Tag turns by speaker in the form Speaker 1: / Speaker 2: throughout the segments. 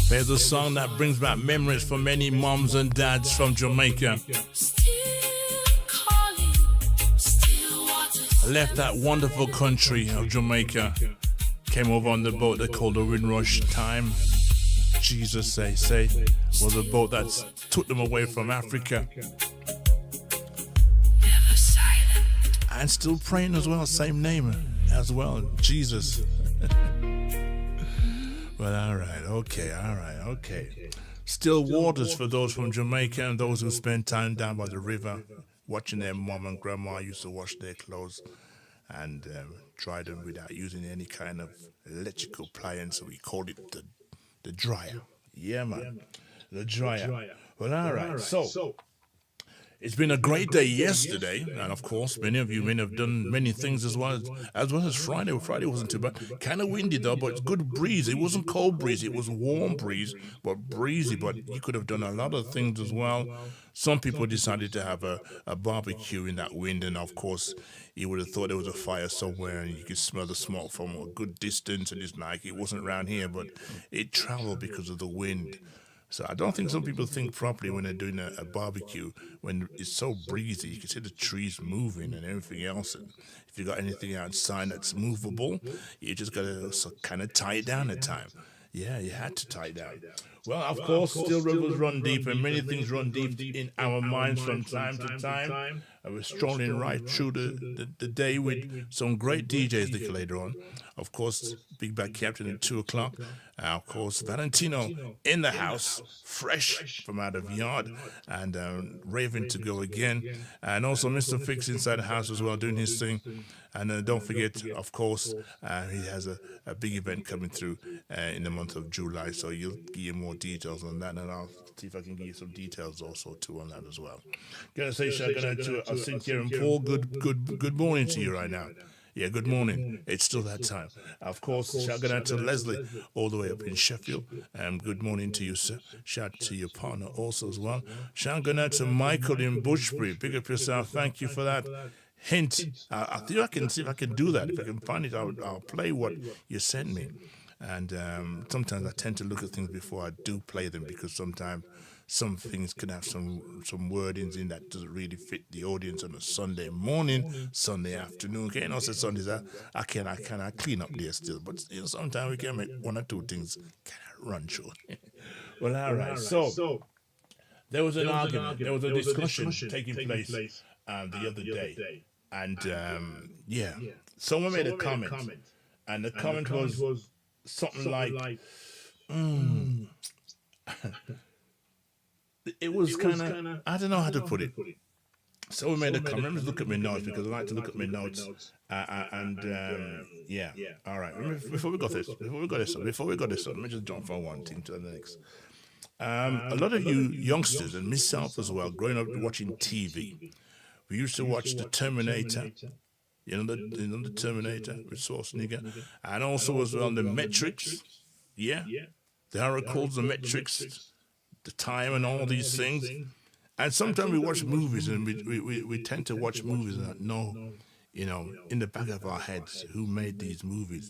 Speaker 1: There's a song that brings back memories for many moms and dads from Jamaica. Left that wonderful country of Jamaica, came over on the boat they called the Windrush Time. Jesus say was a boat that took them away from Africa. And still praying as well, same name as well, Jesus. Well, all right, okay. Still waters for those from Jamaica and those who spend time down by the river, watching their mom and grandma used to wash their clothes and dry them without using any kind of electrical appliance. So we called it the dryer. Yeah, man, the dryer. Well, all right. So it's been a great day yesterday, and of course, many of you may have done many things as well as Friday. Friday wasn't too bad. Kind of windy though, but it's good breeze. It wasn't cold breeze; it was warm breeze, but breezy. But you could have done a lot of things as well. Some people decided to have a barbecue in that wind, and of course, you would have thought there was a fire somewhere, and you could smell the smoke from a good distance. And it's like it wasn't around here, but it traveled because of the wind. So I don't think some people think properly when they're doing a barbecue when it's so breezy. You can see the trees moving and everything else. And if you got anything outside that's movable, you just got to kind of tie it down at time. Yeah, you had to tie it down. Well, of course, still rivers run deep, and many things run deep in our minds from time to time. And we're strolling right through the day with some great DJs later on. Of course, Big Bad Captain at 2 o'clock. Of course, Valentino in the house, fresh from out of yard, and Raven to go again. And also Mr. Fix inside the house as well, doing his thing. And don't forget, of course, he has a big event coming through in the month of July. So you'll give you more details on that, and I'll see if I can give you some details also too on that as well. Gonna say shotgun to Cynthia and Paul. Good morning to you right now. Yeah, good morning. It's still that time. Of course, shout out to Leslie all the way up in Sheffield. Good morning to you, sir. Shout to your partner also as well. Shout out to Michael in Bushbury. Big up yourself. Thank you for that hint. I think I can see if I can do that. If I can find it, I'll play what you sent me. And sometimes I tend to look at things before I do play them, because sometimes some things can have some wordings in that doesn't really fit the audience on a Sunday morning, Sunday afternoon. Okay, and also Sundays I can clean up there still, but sometimes we can make one or two things kind of run through. Well, all right. So there was an argument, there was a discussion taking place the other day, and someone made a comment, and the comment was something like, it was kind of, I don't know how to put it. So we made a comment. Let me look at my notes, because I like to look at my notes. All right. Before we got this, let me just jump from one thing to the next. A lot of you youngsters, and myself as well, growing up watching TV, we used to watch The Terminator. You know the Terminator with Schwarzenegger, and also as well The Matrix. Yeah, the Oracles, The Matrix, The Time, and all these things. And sometimes we watch movies, and we tend to watch movies and know, in the back of our heads, who made these movies.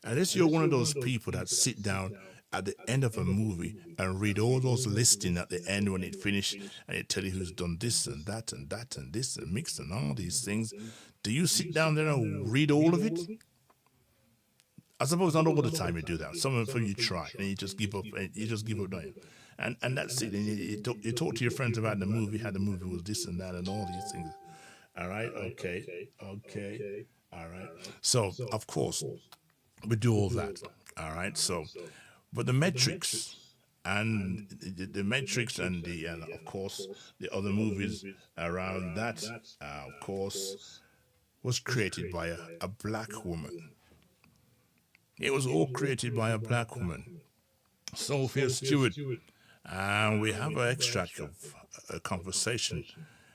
Speaker 1: Unless you're one of those people that sit down at the end of a movie and read all those listings at the end when it finished, and it tell you who's done this and that and that and this and mixed and all these things. Do you sit down there and read all of it? I suppose not all the time you do that. Some of you try, and you just give up. Doing it. And that's it. And you talk to your friends about the movie, how the movie was this and that and all these things. All right, okay, all right. So, of course, we do all that. All right, so, but the Matrix and the Matrix and of course, the other movies around that, of course, was created by a black woman. It was all created by a black woman, Sophia Stewart. And we have an extract of a conversation,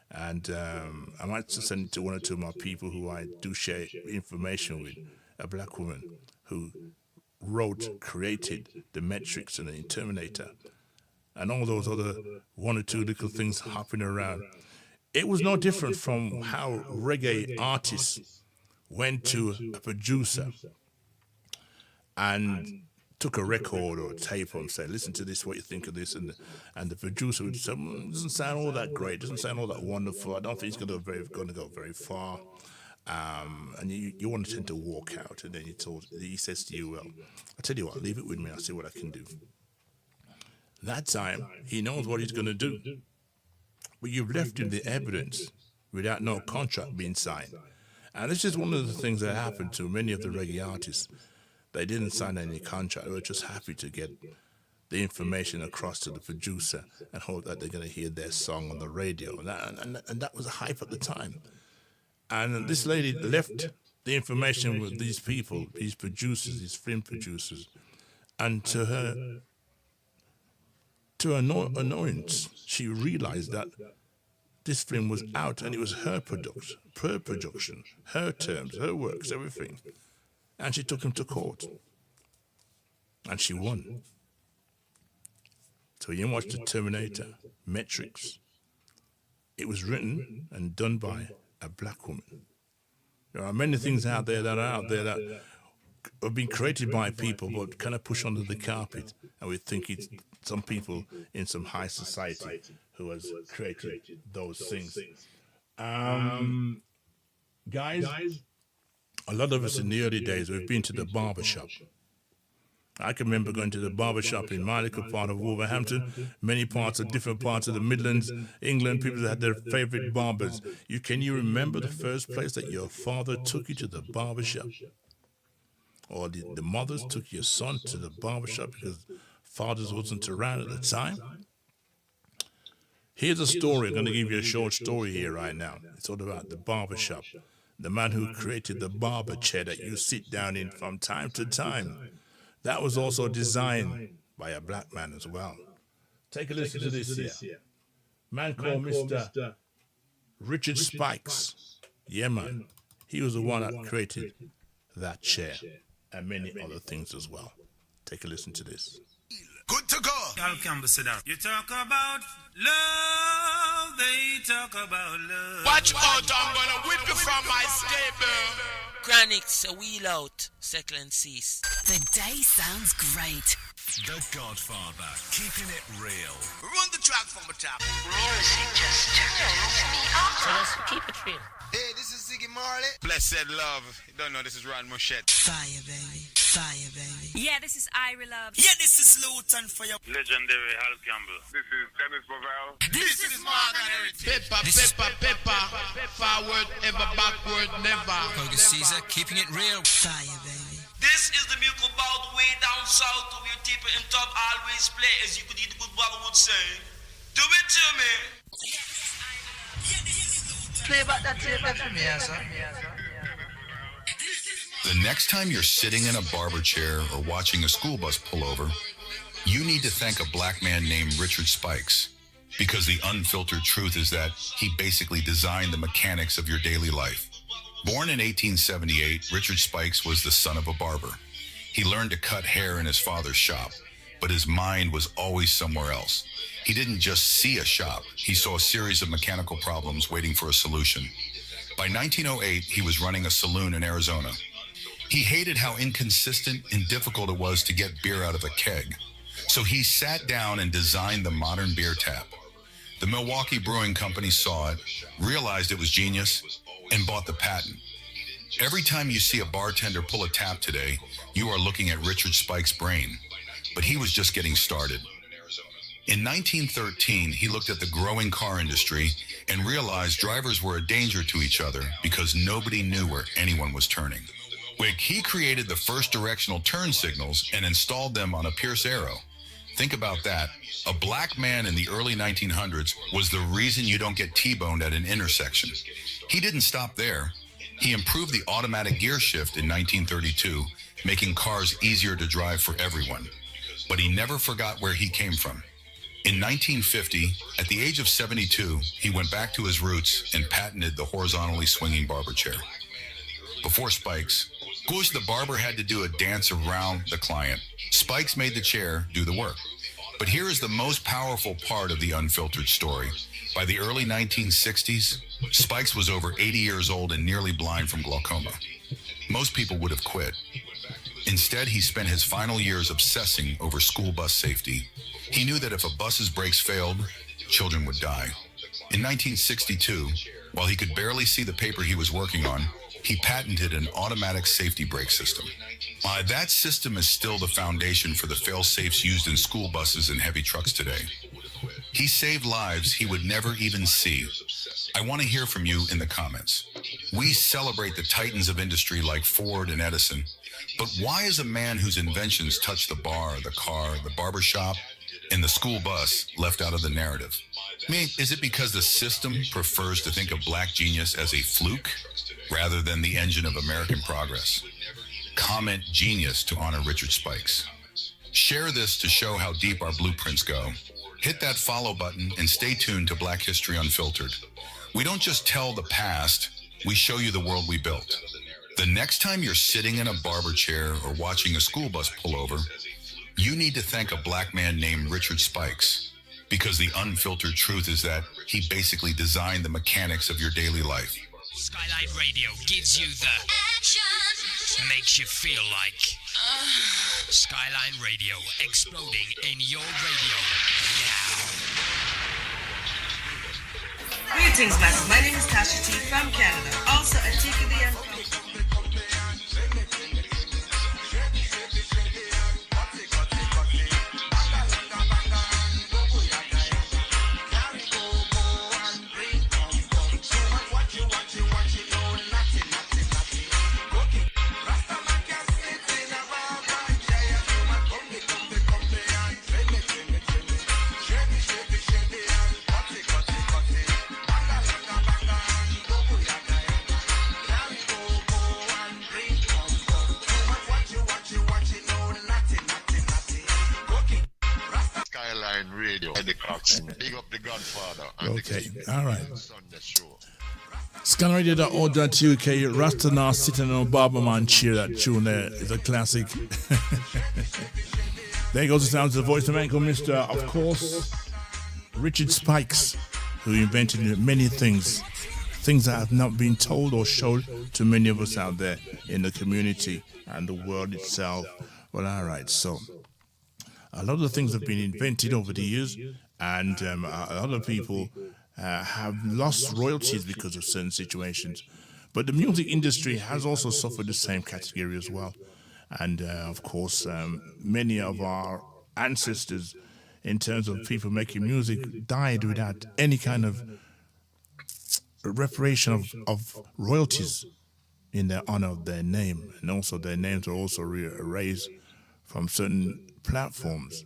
Speaker 1: and I might just send it to one or two of my people who I do share information with, a black woman who created The Matrix and the Terminator, and all those other one or two little things hopping around. It was no different from how reggae artists went to a producer and took a record or a tape and said, listen to this, what you think of this, and the producer would say, doesn't sound all that great, doesn't sound all that wonderful, I don't think it's going to go very far. And you want to tend to walk out, and then he says to you, well, I tell you what, leave it with me, I'll see what I can do. That time, he knows what he's going to do. But you've left him the evidence without no contract being signed. And this is one of the things that happened to many of the reggae artists. They didn't sign any contract. They were just happy to get the information across to the producer and hope that they're going to hear their song on the radio. And that was a hype at the time. And this lady left the information with these people, these producers, these film producers. And to her annoyance, she realized that this film was out and it was her production, her terms, her works, everything. And she took him to court. And she won. So you watch The Terminator, Matrix. It was written and done by a black woman. There are many things out there that have been created by people but kind of pushed under the carpet. And we think it's some people in some high society who has created those things. Guys, a lot of us in the early days, we've been to the barber shop. I can remember going to the barber shop in my little part of Wolverhampton, different parts of the Midlands, England, people that had their favorite barbers. Can you remember the first place that your father took you to the barber shop? Or the mothers took your son to the barber shop because fathers wasn't around at the time? Here's a story. I'm going to give you a short story here right now. It's all about the barber shop. The man who created the barber chair that you sit down in from time to time. That was also designed by a black man as well. Take a listen to this here. Man called Mr. Richard Spikes. Yeah, man. He was the one that created that chair and many other things as well. Take a listen to this.
Speaker 2: Good to go.
Speaker 3: Al Campbell said that. You talk about love, they talk about love.
Speaker 2: Watch out, I'm gonna whip you from my stable.
Speaker 4: Chronics, a wheel out, settle and cease.
Speaker 5: The day sounds great.
Speaker 6: The Godfather, keeping it real.
Speaker 2: Run the track from the top.
Speaker 7: Music just turns me on.
Speaker 4: So let's keep it real.
Speaker 2: Hey, this is Ziggy Marley. Blessed love. You don't know this is Ron Moshette.
Speaker 5: Fire, baby. Fire, baby.
Speaker 8: Yeah, this is Ira Love.
Speaker 3: Yeah, this is Luton for you.
Speaker 9: Legendary Al Campbell.
Speaker 10: This is Dennis Bovell.
Speaker 2: This is Morgan Heritage. Pepper. Forward, ever, backward, never.
Speaker 6: Koga Caesar, keeping it real.
Speaker 5: Fire, baby.
Speaker 3: This is the musical about way down south where people in top always play, as you could eat the good brother would say. Do it to me.
Speaker 7: Play back that tape for me, sir.
Speaker 6: The next time you're sitting in a barber chair or watching a school bus pull over, you need to thank a black man named Richard Spikes, because the unfiltered truth is that he basically designed the mechanics of your daily life. Born in 1878, Richard Spikes was the son of a barber. He learned to cut hair in his father's shop, but his mind was always somewhere else. He didn't just see a shop, he saw a series of mechanical problems waiting for a solution. By 1908, he was running a saloon in Arizona. He hated how inconsistent and difficult it was to get beer out of a keg. So he sat down and designed the modern beer tap. The Milwaukee Brewing Company saw it, realized it was genius, and bought the patent. Every time you see a bartender pull a tap today, you are looking at Richard Spike's brain. But he was just getting started. In 1913, he looked at the growing car industry and realized drivers were a danger to each other because nobody knew where anyone was turning. He created the first directional turn signals and installed them on a Pierce Arrow. Think about that. A black man in the early 1900s was the reason you don't get T-boned at an intersection. He didn't stop there. He improved the automatic gear shift in 1932, making cars easier to drive for everyone. But he never forgot where he came from. In 1950, at the age of 72, he went back to his roots and patented the horizontally swinging barber chair. Before Spikes, Gush the barber had to do a dance around the client. Spikes made the chair do the work. But here is the most powerful part of the unfiltered story. By the early 1960s, Spikes was over 80 years old and nearly blind from glaucoma. Most people would have quit. In Instead, he spent his final years obsessing over school bus safety. He knew that if a bus's brakes failed, children would die. In 1962, while he could barely see the paper he was working on, he patented an automatic safety brake system. That system is still the foundation for the fail-safes used in school buses and heavy trucks today. He saved lives he would never even see. I want to hear from you in the comments. We celebrate the titans of industry like Ford and Edison, but why is a man whose inventions touch the bar, the car, the barbershop, and the school bus left out of the narrative? I mean, is it because the system prefers to think of black genius as a fluke rather than the engine of American progress? Comment genius to honor Richard Spikes. Share this to show how deep our blueprints go. Hit that follow button and stay tuned to Black History Unfiltered. We don't just tell the past, we show you the world we built. The next time you're sitting in a barber chair or watching a school bus pull over, you need to thank a black man named Richard Spikes, because the unfiltered truth is that he basically designed the mechanics of your daily life.
Speaker 8: Skyline Radio gives you the action, makes you feel like Skyline Radio exploding in your radio now.
Speaker 9: Greetings, massive. My name is Tasha T from Canada. Also, a Tiki the Unfiltered.
Speaker 2: Big up the Godfather.
Speaker 1: Okay, all right. Scanradio.org.uk, Rastana sitting on Barberman chair. That tune there is a classic. There goes the sounds of the voice of Uncle Mr. Of course, Richard Spikes, who invented many things that have not been told or shown to many of us out there in the community and the world itself. Well, all right, so a lot of things have been invented over the years, and a lot of people have lost royalties because of certain situations. But the music industry has also suffered the same category as well. And of course, many of our ancestors, in terms of people making music, died without any kind of reparation of royalties in their honor of their name. And also their names were also erased from certain platforms.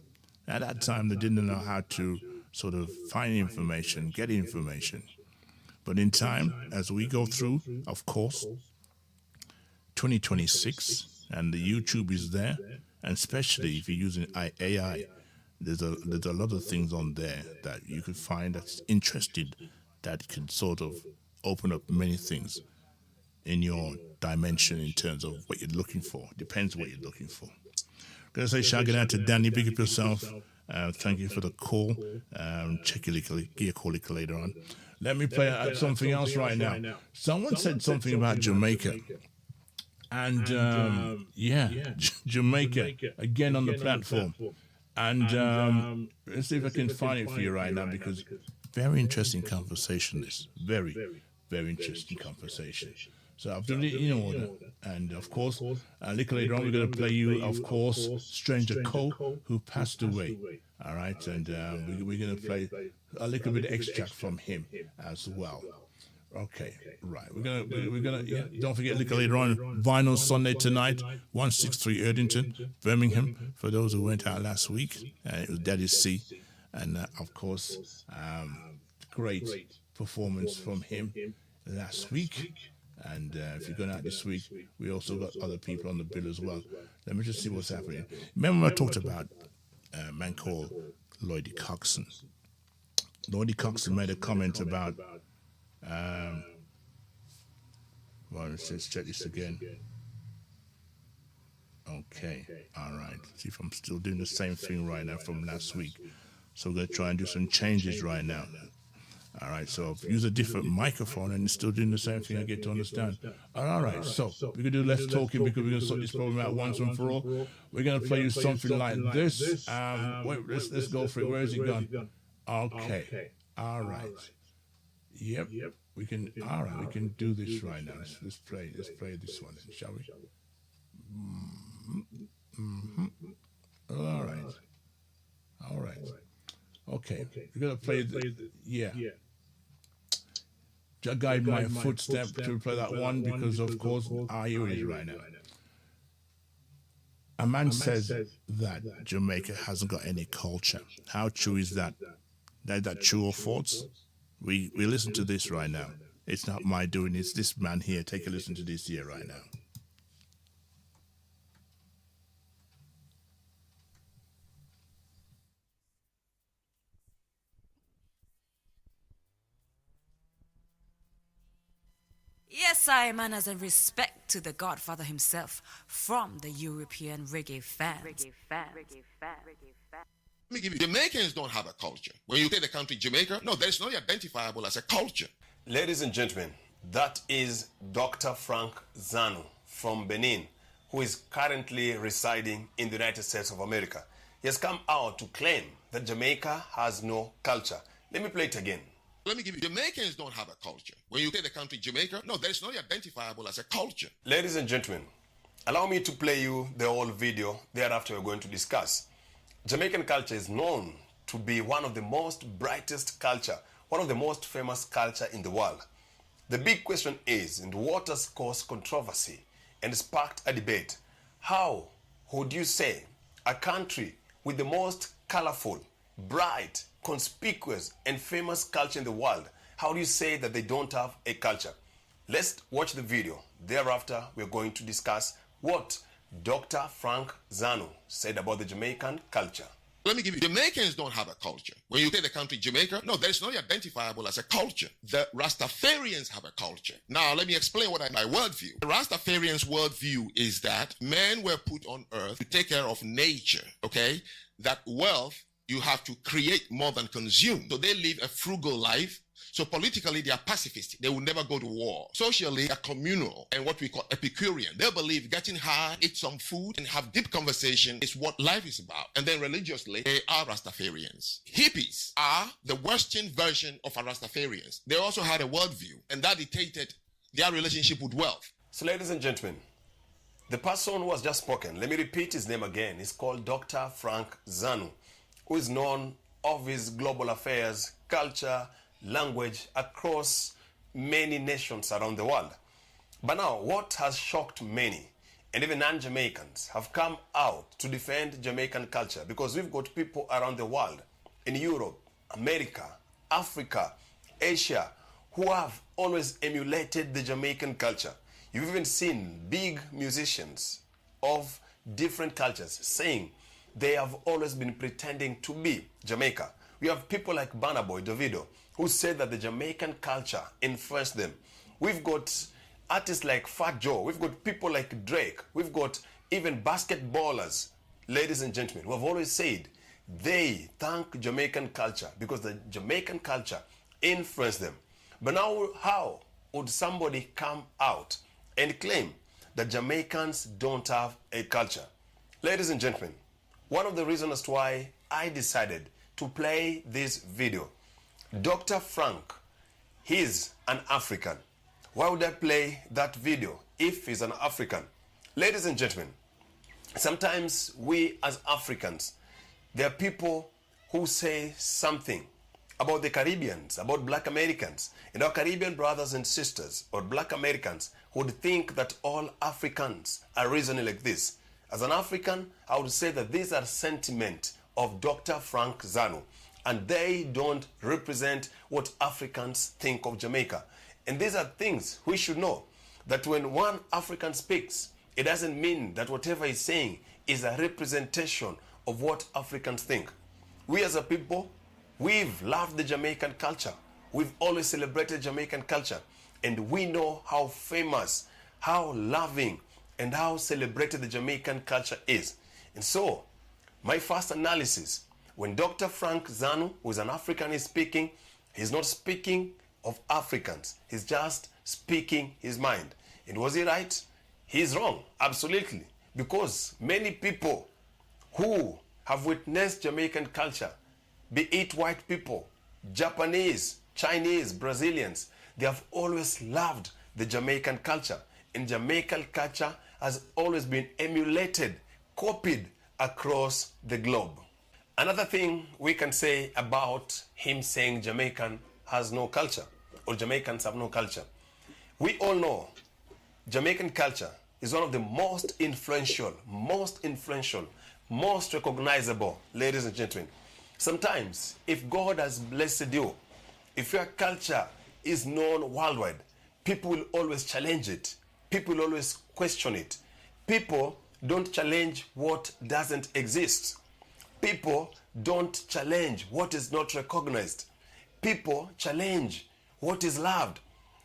Speaker 1: At that time, they didn't know how to sort of find information, get information. But in time, as we go through, of course, 2026, and the YouTube is there, and especially if you're using AI, there's a lot of things on there that you could find that's interested, that can sort of open up many things in your dimension in terms of what you're looking for. Depends what you're looking for. I'm going to say shout out to Danny, big up yourself. Thank you for the call. Check your call later on. Let me play something else right now. Someone said something about Jamaica. And Jamaica, again on the platform. And let's see if I can find it for you right now, because very interesting conversation this. Very, very interesting conversation. So I've done it in order. And of course, a little later on, we're going to play you, of course, Stranger Cole, who passed away. All right. And we're going to play a little bit extract from him as well. Okay, right. We're gonna don't forget a little later on, Vinyl Sunday tonight, 163 Erdington, Birmingham. For those who went out last week, it was Daddy C, and of course, great performance from him last week. And if you're going out this week, we also got other people on the bill as well. Let me just see what's happening. Remember when I talked about a man called Lloydie Coxon? Lloydie Coxon made a comment about. Well, let's check this again. Okay, all right. See if I'm still doing the same thing right now from last week. So we're going to try and do some changes right now. All right, so use a different microphone and it's still doing the same thing. I get to understand. All right, so we can do less talking because we're going to sort this problem out once and for all. We're going to play you something like this. Wait, let's go for it. Where is it gone? Okay. All right. Yep. We can. All right. We can do this right now. Let's play this one, then, shall we? All right. Okay. We're gonna play yeah. Just guide my footstep to play that one because, of course, here it is right now. A man says that Jamaica hasn't got any culture. How true is that? That true or false? We listen to this right now. It's not my doing. It's this man here. Take a listen to this here right now.
Speaker 10: Yes, I manners and respect to the Godfather himself from the European reggae fans.
Speaker 11: Let me give you, Jamaicans don't have a culture. When you take the country Jamaica, no, there's no identifiable as a culture.
Speaker 12: Ladies and gentlemen, that is Dr. Frank Zanu from Benin, who is currently residing in the United States of America. He has come out to claim that Jamaica has no culture. Let me play it again.
Speaker 11: Let me give you, Jamaicans don't have a culture. When you take the country Jamaica, no, there's no identifiable as a culture.
Speaker 12: Ladies and gentlemen, allow me to play you the whole video. Thereafter, we're going to discuss. Jamaican culture is known to be one of the most brightest culture, one of the most famous culture in the world. The big question is, and what has caused controversy and sparked a debate, how would you say a country with the most colorful, bright, conspicuous and famous culture in the world, how do you say that they don't have a culture? Let's watch the video. Thereafter, we're going to discuss what Dr. Frank Zanu said about the Jamaican culture.
Speaker 11: Let me give you, Jamaicans don't have a culture. When you take the country Jamaica, no, there's no identifiable as a culture. The Rastafarians have a culture. Now, let me explain what my worldview. The Rastafarians' worldview is that men were put on earth to take care of nature, okay? That wealth you have to create more than consume. So they live a frugal life. So politically, they are pacifists. They will never go to war. Socially, they are communal and what we call Epicurean. They believe getting high, eat some food, and have deep conversation is what life is about. And then religiously, they are Rastafarians. Hippies are the Western version of a Rastafarians. They also had a worldview, and that dictated their relationship with wealth.
Speaker 12: So ladies and gentlemen, the person who has just spoken, let me repeat his name again. He's called Dr. Frank Zanu, who is known of his global affairs, culture, language across many nations around the world. But now, what has shocked many, and even non-Jamaicans, have come out to defend Jamaican culture, because we've got people around the world, in Europe, America, Africa, Asia, who have always emulated the Jamaican culture. You've even seen big musicians of different cultures saying they have always been pretending to be Jamaica. We have people like Burna Boy, Davido, who said that the Jamaican culture influenced them. We've got artists like Fat Joe. We've got people like Drake. We've got even basketballers, ladies and gentlemen, who have always said they thank Jamaican culture because the Jamaican culture influenced them. But now, how would somebody come out and claim that Jamaicans don't have a culture? Ladies and gentlemen, one of the reasons why I decided to play this video, Dr. Frank, he's an African. Why would I play that video if he's an African? Ladies and gentlemen, sometimes we as Africans, there are people who say something about the Caribbeans, about Black Americans, and our Caribbean brothers and sisters, or Black Americans, would think that all Africans are reasoning like this. As an African, I would say that these are sentiments of Dr. Frank Zanu, and they don't represent what Africans think of Jamaica. And these are things we should know, that when one African speaks, it doesn't mean that whatever he's saying is a representation of what Africans think. We as a people, we've loved the Jamaican culture. We've always celebrated Jamaican culture. And we know how famous, how loving, and how celebrated the Jamaican culture is. And so, my first analysis, when Dr. Frank Zanu, who is an African, is speaking, He's not speaking of Africans. He's just speaking his mind. And was he right? He's wrong, absolutely. Because many people who have witnessed Jamaican culture, be it white people, Japanese, Chinese, Brazilians, they have always loved the Jamaican culture. And Jamaican culture has always been emulated, copied across the globe. Another thing we can say about him saying Jamaican has no culture, or Jamaicans have no culture. We all know Jamaican culture is one of the most influential, most recognizable, ladies and gentlemen. Sometimes, if God has blessed you, if your culture is known worldwide, people will always challenge it. People will always question it. People don't challenge what doesn't exist. People don't challenge what is not recognized. People challenge what is loved.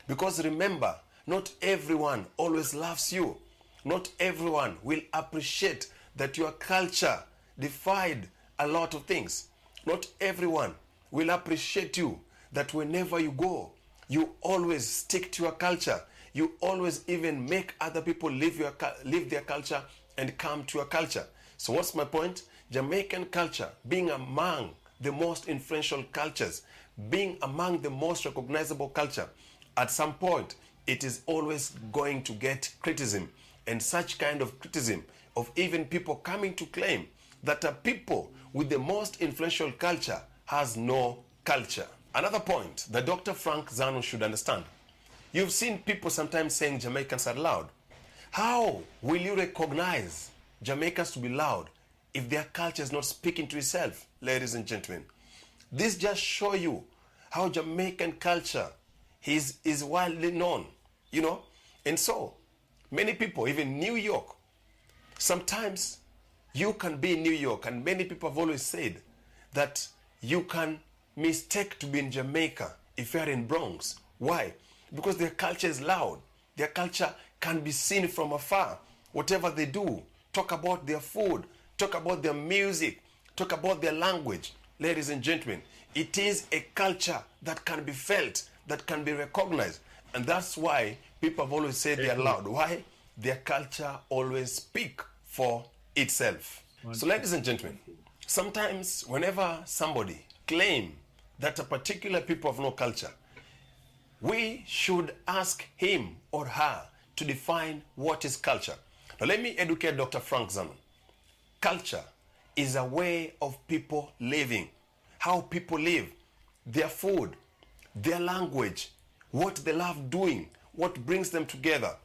Speaker 12: Because remember, not everyone always loves you. Not everyone will appreciate that your culture defied a lot of things. Not everyone will appreciate you, that whenever you go, you always stick to your culture. You always even make other people leave their culture and come to your culture. So what's my point? Jamaican culture, being among the most influential cultures, being among the most recognizable culture, at some point, it is always going to get criticism. And such kind of criticism of even people coming to claim that a people with the most influential culture has no culture. Another point that Dr. Frank Zanu should understand. You've seen people sometimes saying Jamaicans are loud. How will you recognize Jamaicans to be loud if their culture is not speaking to itself, ladies and gentlemen? This just shows you how Jamaican culture is widely known, you know? And so, many people, even New York, sometimes you can be in New York, and many people have always said that you can mistake to be in Jamaica if you are in Bronx. Why? Because their culture is loud. Their culture can be seen from afar. Whatever they do, talk about their food, talk about their music, talk about their language. Ladies and gentlemen, it is a culture that can be felt, that can be recognized. And that's why people have always said they are loud. Why? Their culture always speaks for itself. So ladies and gentlemen, sometimes whenever somebody claims that a particular people have no culture, we should ask him or her to define what is culture. Now let me educate Dr. Frank Zanu. Culture is a way of people living, how people live, their food, their language, what they love doing, what brings them together.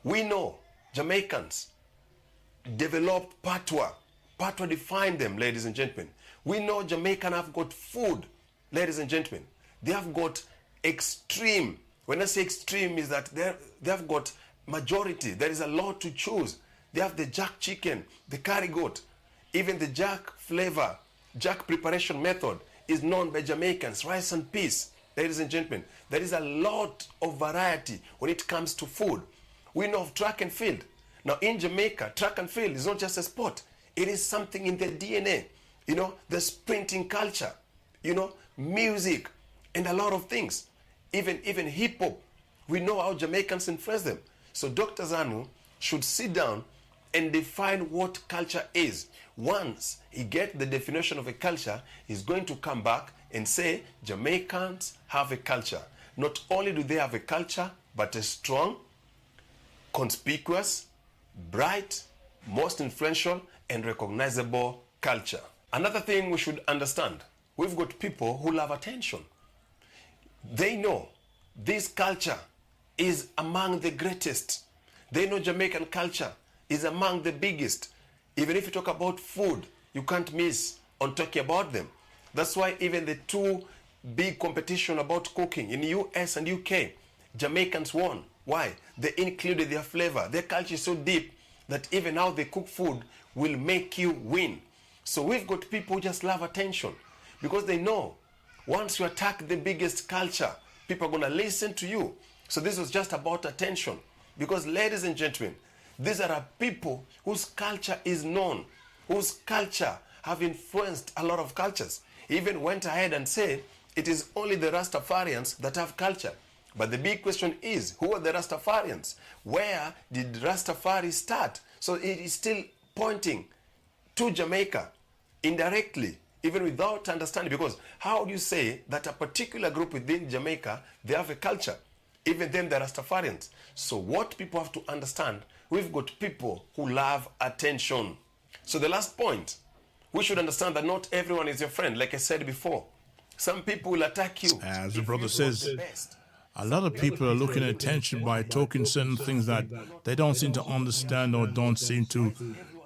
Speaker 12: We know Jamaicans developed patois. Patois defined them, ladies and gentlemen. We know Jamaican have got food, ladies and gentlemen. They have got extreme. When I say extreme, is that they have got majority. There is a lot to choose. They have the jack chicken, the curry goat, even the jack flavor, jack preparation method is known by Jamaicans, rice and peas. Ladies and gentlemen, there is a lot of variety when it comes to food. We know of track and field. Now in Jamaica, track and field is not just a sport. It is something in their DNA. You know, the sprinting culture, you know, music, and a lot of things. Even hip hop. We know how Jamaicans influence them. So Dr. Zanu should sit down and define what culture is. Once he gets the definition of a culture, he's going to come back and say Jamaicans have a culture. Not only do they have a culture, but a strong, conspicuous, bright, most influential, and recognizable culture. Another thing we should understand, we've got people who love attention. They know this culture is among the greatest. They know Jamaican culture is among the biggest. Even if you talk about food, you can't miss on talking about them. That's why even the two big competition about cooking in US and UK, Jamaicans won. Why? They included their flavor. Their culture is so deep that even how they cook food will make you win. So we've got people who just love attention because they know once you attack the biggest culture, people are going to listen to you. So this was just about attention. Because ladies and gentlemen, these are people whose culture is known, whose culture have influenced a lot of cultures. He even went ahead and said it is only the Rastafarians that have culture. But the big question is, who are the Rastafarians? Where did Rastafari start? So it is still pointing to Jamaica indirectly, even without understanding. Because how do you say that a particular group within Jamaica, they have a culture? Even them, the Rastafarians. So what people have to understand, we've got people who love attention. So the last point, we should understand that not everyone is your friend. Like I said before, some people will attack you.
Speaker 1: As the brother says, a lot of people are looking at attention by talking certain things that they don't seem to understand or don't seem to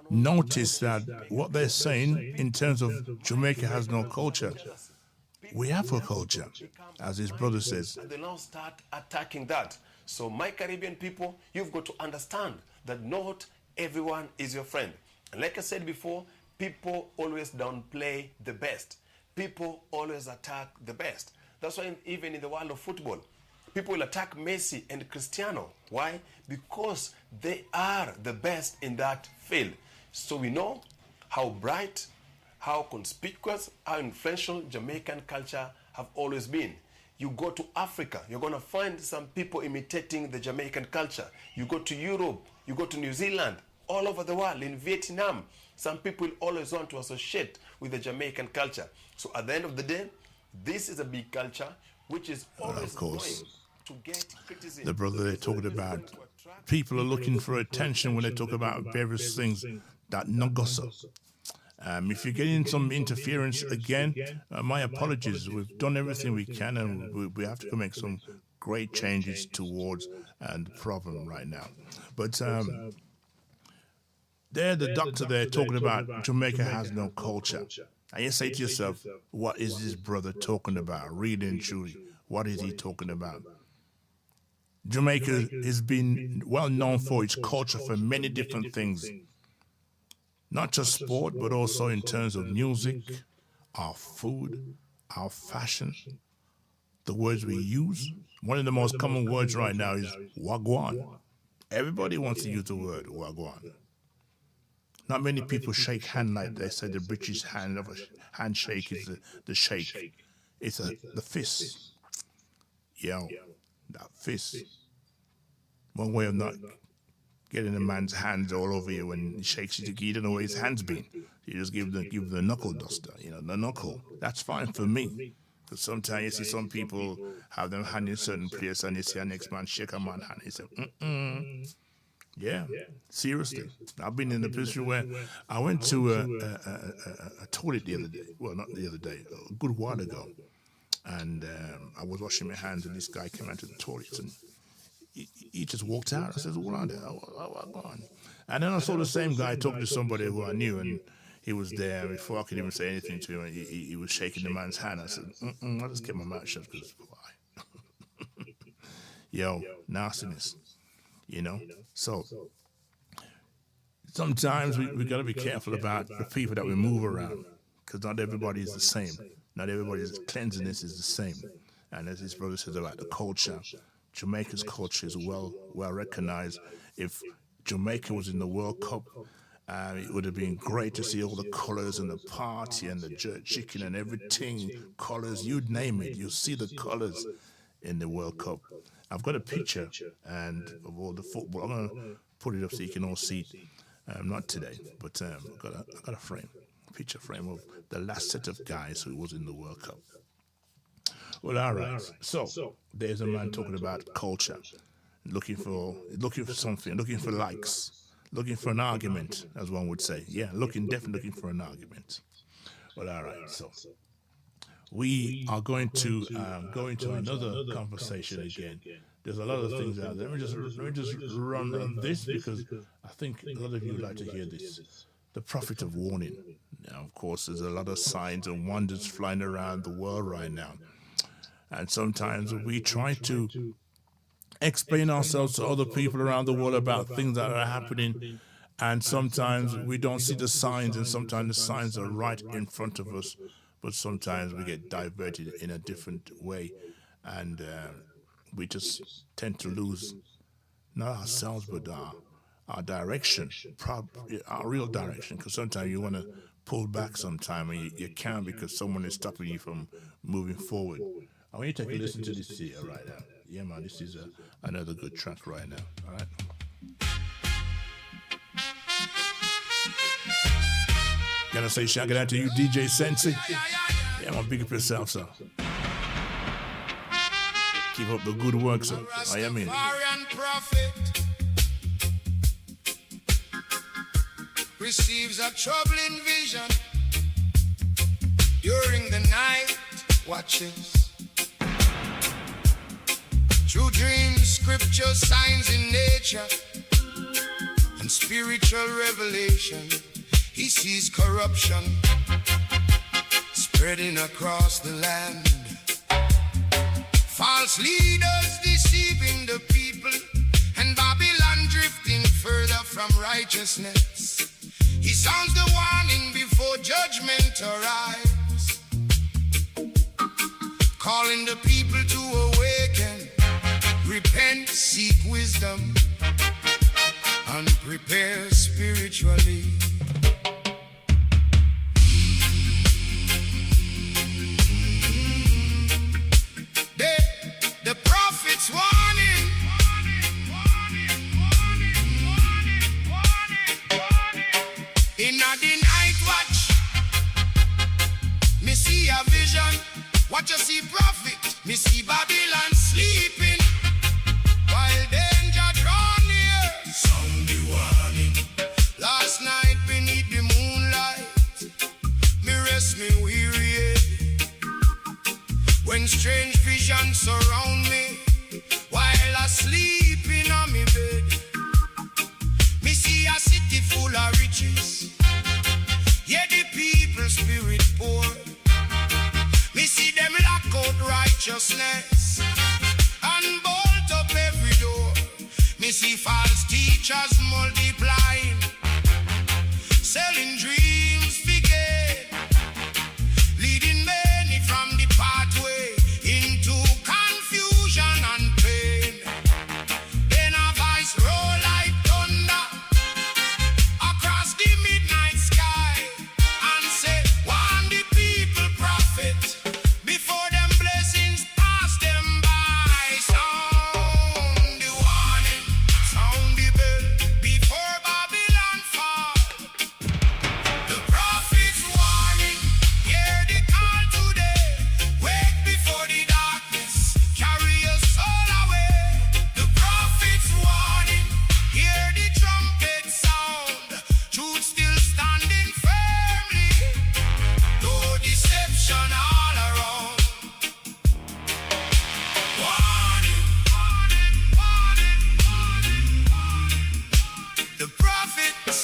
Speaker 1: notice that what they're saying in terms of Jamaica has no culture. We have a culture, as his brother says.
Speaker 12: And they now start attacking that. So my Caribbean people, you've got to understand that not everyone is your friend. And like I said before, people always downplay the best. People always attack the best. That's why even in the world of football, people will attack Messi and Cristiano. Why? Because they are the best in that field. So we know how bright, how conspicuous, how influential Jamaican culture have always been. You go to Africa, you're going to find some people imitating the Jamaican culture. You go to Europe, you go to New Zealand, all over the world, in Vietnam, some people always want to associate with the Jamaican culture. So at the end of the day, this is a big culture which is always going to get criticism.
Speaker 1: The brother they're talking about, people are looking for attention when they talk about various things that no gossip. If you're getting some interference again, my apologies. We've done everything we can, and we have to make some great changes towards the problem right now. But there, the doctor there talking about Jamaica has no culture. And you say to yourself, what is this brother talking about? Really and truly, what is he talking about? Jamaica has been well known for its culture for many different things. Not just sport, but also in terms of music, our food, our fashion, the words we use. One of the most common words right now is wagwan. Everybody wants to use the word wagwan. Not many people shake hand like they say the British handshake is the shake. It's the fist. Yo, that fist. One way of not getting a man's hands all over you when he shakes you, you don't know where his hand's been. You just give the knuckle duster, the knuckle. That's fine for me. Because sometimes you see some people have them hand in certain place and you see a next man shake a man's hand. He say, Yeah, seriously. I've been in a position where I went to a toilet the other day. Well, not the other day, a good while ago. And I was washing my hands and this guy came out to the toilet and he just walked out. I said, what on there? And then I saw the same guy talking to somebody who I knew, and he was there. Before I could even say anything to him, he was shaking the man's hand. I said, I'll just get my mouth shut because why? Yo, nastiness, So sometimes we got to be careful about the people that we move around, because not everybody is the same. Not everybody's cleanliness is the same. And as his brother says about the culture, Jamaica's culture is well recognized. If Jamaica was in the World Cup, it would have been great to see all the colors and the party and the jerk chicken and everything, colors, you'd name it. You'll see the colors in the World Cup. I've got a picture of all the football. I'm going to put it up so you can all see it. Not today, but I've got a picture frame of the last set of guys who was in the World Cup. Well, all right. So there's a man talking about culture, looking for something, looking for likes, looking for an argument, as one would say. Yeah, definitely looking for an argument. Well, all right. So we are going to go into another conversation again. There's a lot of things out there. Let me just run on this because I think a lot of you would like to hear this. The prophet of warning. Now, of course, there's a lot of signs and wonders flying around the world right now. And sometimes we try to explain ourselves to other people around the world about things that are happening. And sometimes we don't see the signs, and sometimes the signs are right in front of us. But sometimes we get diverted in a different way. And we just tend to lose, not ourselves, but our direction, our real direction. Because sometimes you want to pull back sometime, and you can't because someone is stopping you from moving forward. I want you to take a listen to this here right now. Yeah, man, this is another good track right now. All right. Gonna say shout out to you, DJ Sensei. Yeah, man, big up yourself, sir. Keep up the good work, sir. I am in.
Speaker 13: Receives a troubling vision during the night watches. Through dreams, scripture, signs in nature, and spiritual revelation, he sees corruption spreading across the land. False leaders deceiving the people, and Babylon drifting further from righteousness. He sounds the warning before judgment arrives, calling the people to awaken, repent, seek wisdom, and prepare spiritually. The prophet's warning. In the night watch, me see a vision. What you see, prophet? Me see Babylon sleeping while danger draw near. Sound the warning. Last night beneath the moonlight, me rest me weary head. When strange visions surround me while I sleep in on me bed, me see a city full of riches, yeah, the people spirit poor. Me see them lock out righteousness and bolt up every door. Me see false teachers multiplying, selling dreams figure, leading many from the pathway into confusion and pain. Then a voice roll like thunder across the midnight sky and say, warn the people, prophet, before them blessings pass them by. Sound the warning, sound the bell before Babylon fall. The prophet's warning, hear the call today. Wake before the darkness carry your soul away. The prophet's warning, hear the trumpet sound. Truth still standing firmly, though deception all around. Warning, warning, warning, warning, warning. The prophet's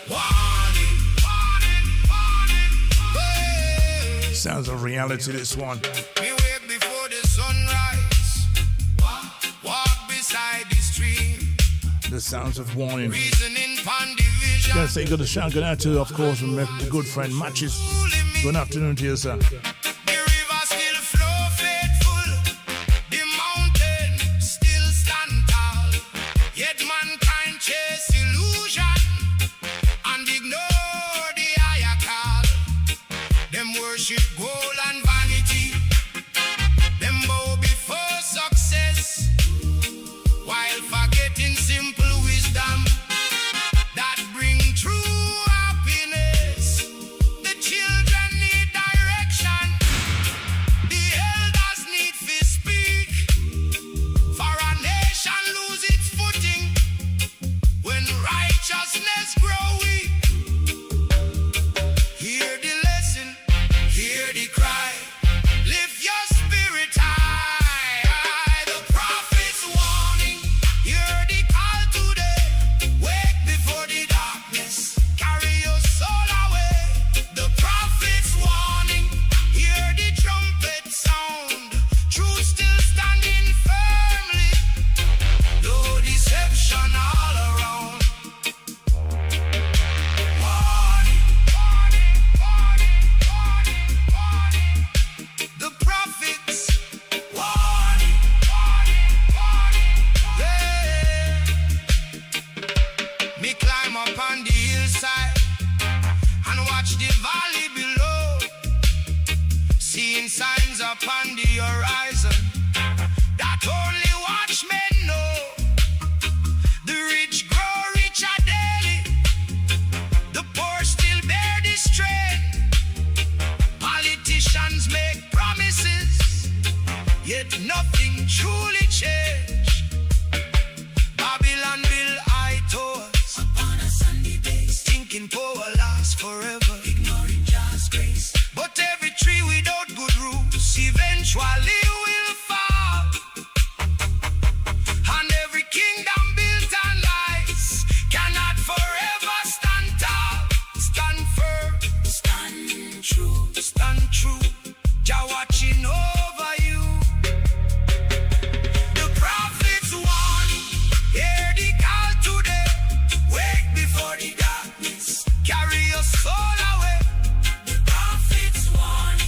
Speaker 13: warning, warning, warning, warning.
Speaker 1: Sounds of reality, this one.
Speaker 13: Me wake before the sunrise, walk beside the stream,
Speaker 1: The sounds of warning.
Speaker 13: reasoning pon the vision.
Speaker 1: Gonna say good to shout out to, of course, my good friend Matches. Good afternoon to you, sir.
Speaker 13: The river still flow faithful, the mountain still stand tall. Yet mankind chase illusion and ignore the higher call. Them worship gold and vanity, them bow before success, while forgetting simple wisdom that bring true happiness. The children need direction, the elders need to speak, for a nation lose its footing when righteousness grow weak. Hear the lesson, hear the cry. watch the valley below, seeing signs upon the horizon that only watchmen know. The rich grow richer daily, the poor still bear the strain. Politicians make promises, yet nothing truly changed. Babylon build high towers upon a sunny base, thinking power lasts forever, ignoring God's grace. But every tree without good roots eventually will fall, and every kingdom built on lies cannot forever stand tall. Stand firm, stand true, stand true. Jah watching over you. The prophets warn, hear the call today. Wake before the darkness carry your soul away. The prophets warn,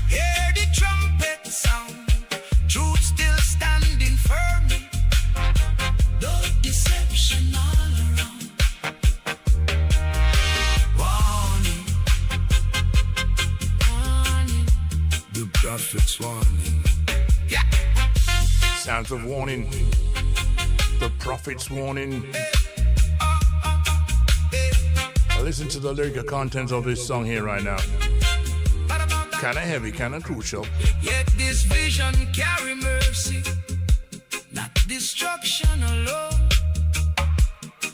Speaker 13: hear the trumpet sound. Truth still standing firm. No deception all around. Warning, warning. The prophets warning. Yeah.
Speaker 1: Sounds of warning. The prophet's warning. Listen to the lyrical contents of this song here right now. Kinda heavy, kinda crucial.
Speaker 13: Yet this vision carry mercy, not destruction alone.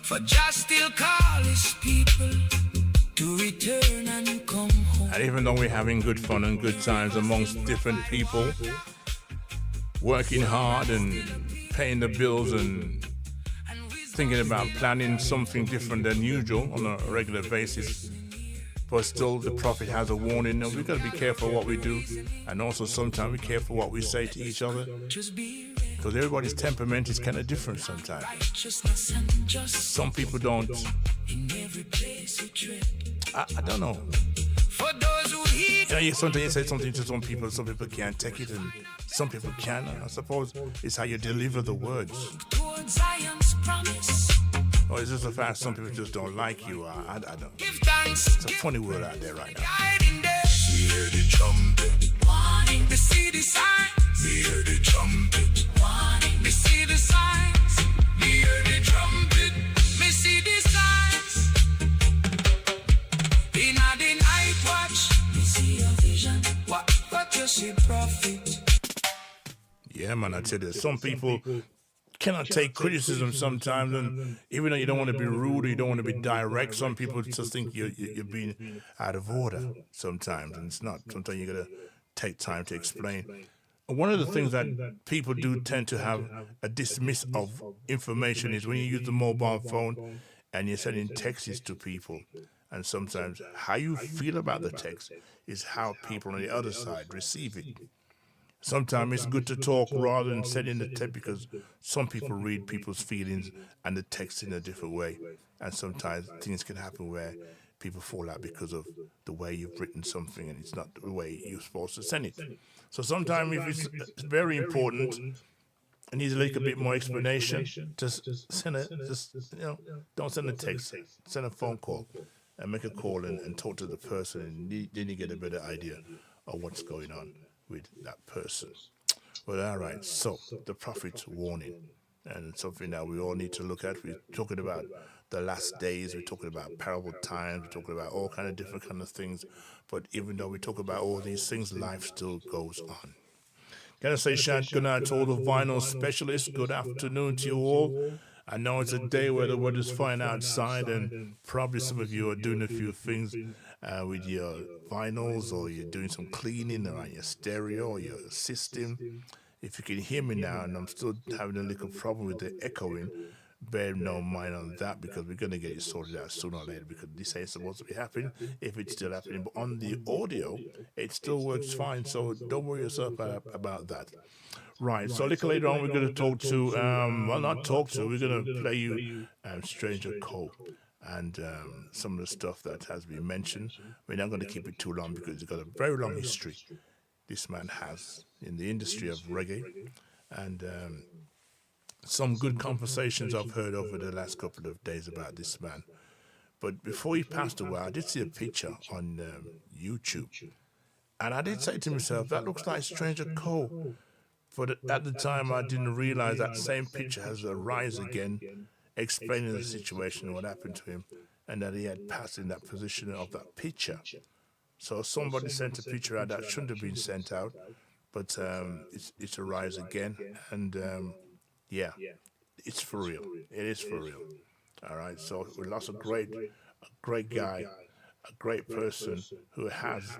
Speaker 13: For just still call his people to return and come home.
Speaker 1: And even though we're having good fun and good times amongst different people, working hard and paying the bills and thinking about planning something different than usual on a regular basis, but still the prophet has a warning, and we've got to be careful what we do, and also sometimes be careful what we say to each other, because everybody's temperament is kind of different sometimes. Some people don't, I don't know.
Speaker 13: For those who heed,
Speaker 1: Sometimes you say something to some people can't take it, and some people can. I suppose it's how you deliver the words.
Speaker 13: towards Zion's promise.
Speaker 1: Or is this the fact some people just don't like you? I don't.
Speaker 13: Give thanks.
Speaker 1: It's a funny world out there right now.
Speaker 13: Guiding them.
Speaker 1: Hear the trumpet.
Speaker 13: Warning. Me see the signs.
Speaker 1: Hear the trumpet.
Speaker 13: Warning. Me see the signs. Me hear the trumpet. Me see the signs. In the night watch, me see a vision. What you see, prophet?
Speaker 1: Yeah, man, I tell you, some people cannot take criticism sometimes, and even though you don't want to be rude or you don't want to be direct, some people just think you're being out of order sometimes, and it's not. Sometimes you got to take time to explain. One of the things that people do tend to have a dismiss of information is when you use the mobile phone and you're sending texts to people, and sometimes how you feel about the text is how people on the other side receive it. Sometimes it's good to talk rather than sending the text, because some people read people's feelings and the text in a different way. And sometimes things can happen where people fall out because of the way you've written something and it's not the way you're supposed to send it. So sometimes if it's very important and needs a little bit more explanation, just send don't send a text, send a phone call and make a call and talk to the person, and then you get a better idea of what's going on with that person. Well, all right, so the prophet's warning, and it's something that we all need to look at. We're talking about the last days, we're talking about parable times, we're talking about all kind of different kind of things, but even though we talk about all these things, life still goes on. Can I say shout good night to all the vinyl specialists? Good afternoon to you all. I know it's a day where the weather's fine outside, and probably some of you are doing a few things with your vinyls, or you're doing some cleaning around your stereo or your system. If you can hear me now, and I'm still having a little problem with the echoing, bear no mind on that, because we're going to get it sorted out sooner or later, because this ain't supposed to be happening if it's still happening. But on the audio, it still works fine, so don't worry yourself about that. Right, so a little later on, we're going to talk to, we're going to play you Stranger Cole and some of the stuff that has been mentioned. We're not going to keep it too long because it's got a very long history this man has in the industry of reggae, and some good conversations I've heard over the last couple of days about this man. But before he passed away, I did see a picture on YouTube. And I did say to myself, that looks like Stranger Cole. But at the time, I didn't realize that same picture has a rise again, explaining the situation and what happened to him, and that he had passed in that position of that picture. So somebody sent a picture out that shouldn't have been sent out, but it's a rise again, and yeah, it's for real. It is for real. All right. So we lost a great guy, a great person who has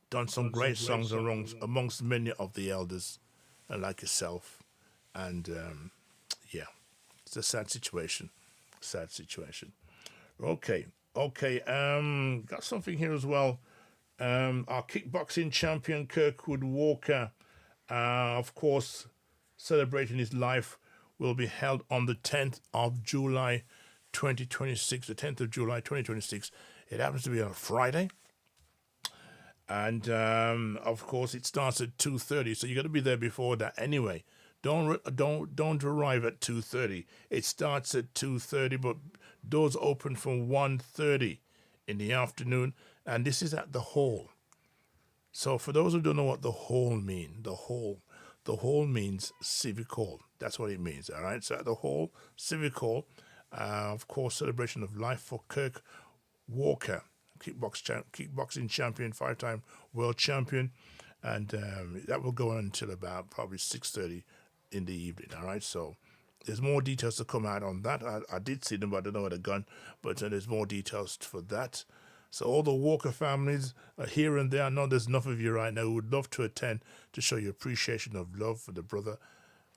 Speaker 1: done some great songs amongst many of the elders, like yourself, and yeah, it's a sad situation. Sad situation. Okay. Got something here as well. Our kickboxing champion Kirkwood Walker, of course, celebrating his life, will be held on the 10th of July 2026. The 10th of July 2026. It happens to be on a Friday. And, of course, it starts at 2:30, so you got to be there before that anyway. Don't arrive at 2:30. It starts at 2:30, but doors open from 1:30 in the afternoon, and this is at the hall. So for those who don't know what the hall means, the hall means Civic Hall. That's what it means, all right? So at the hall, Civic Hall, of course, celebration of life for Kirk Walker, kickboxing champion, 5-time world champion, and that will go on until about probably 6:30 in the evening, all right? So there's more details to come out on that. I did see them, but I don't know where they're gone, but there's more details for that. So all the Walker families are here and there. I know there's enough of you right now who would love to attend to show your appreciation of love for the brother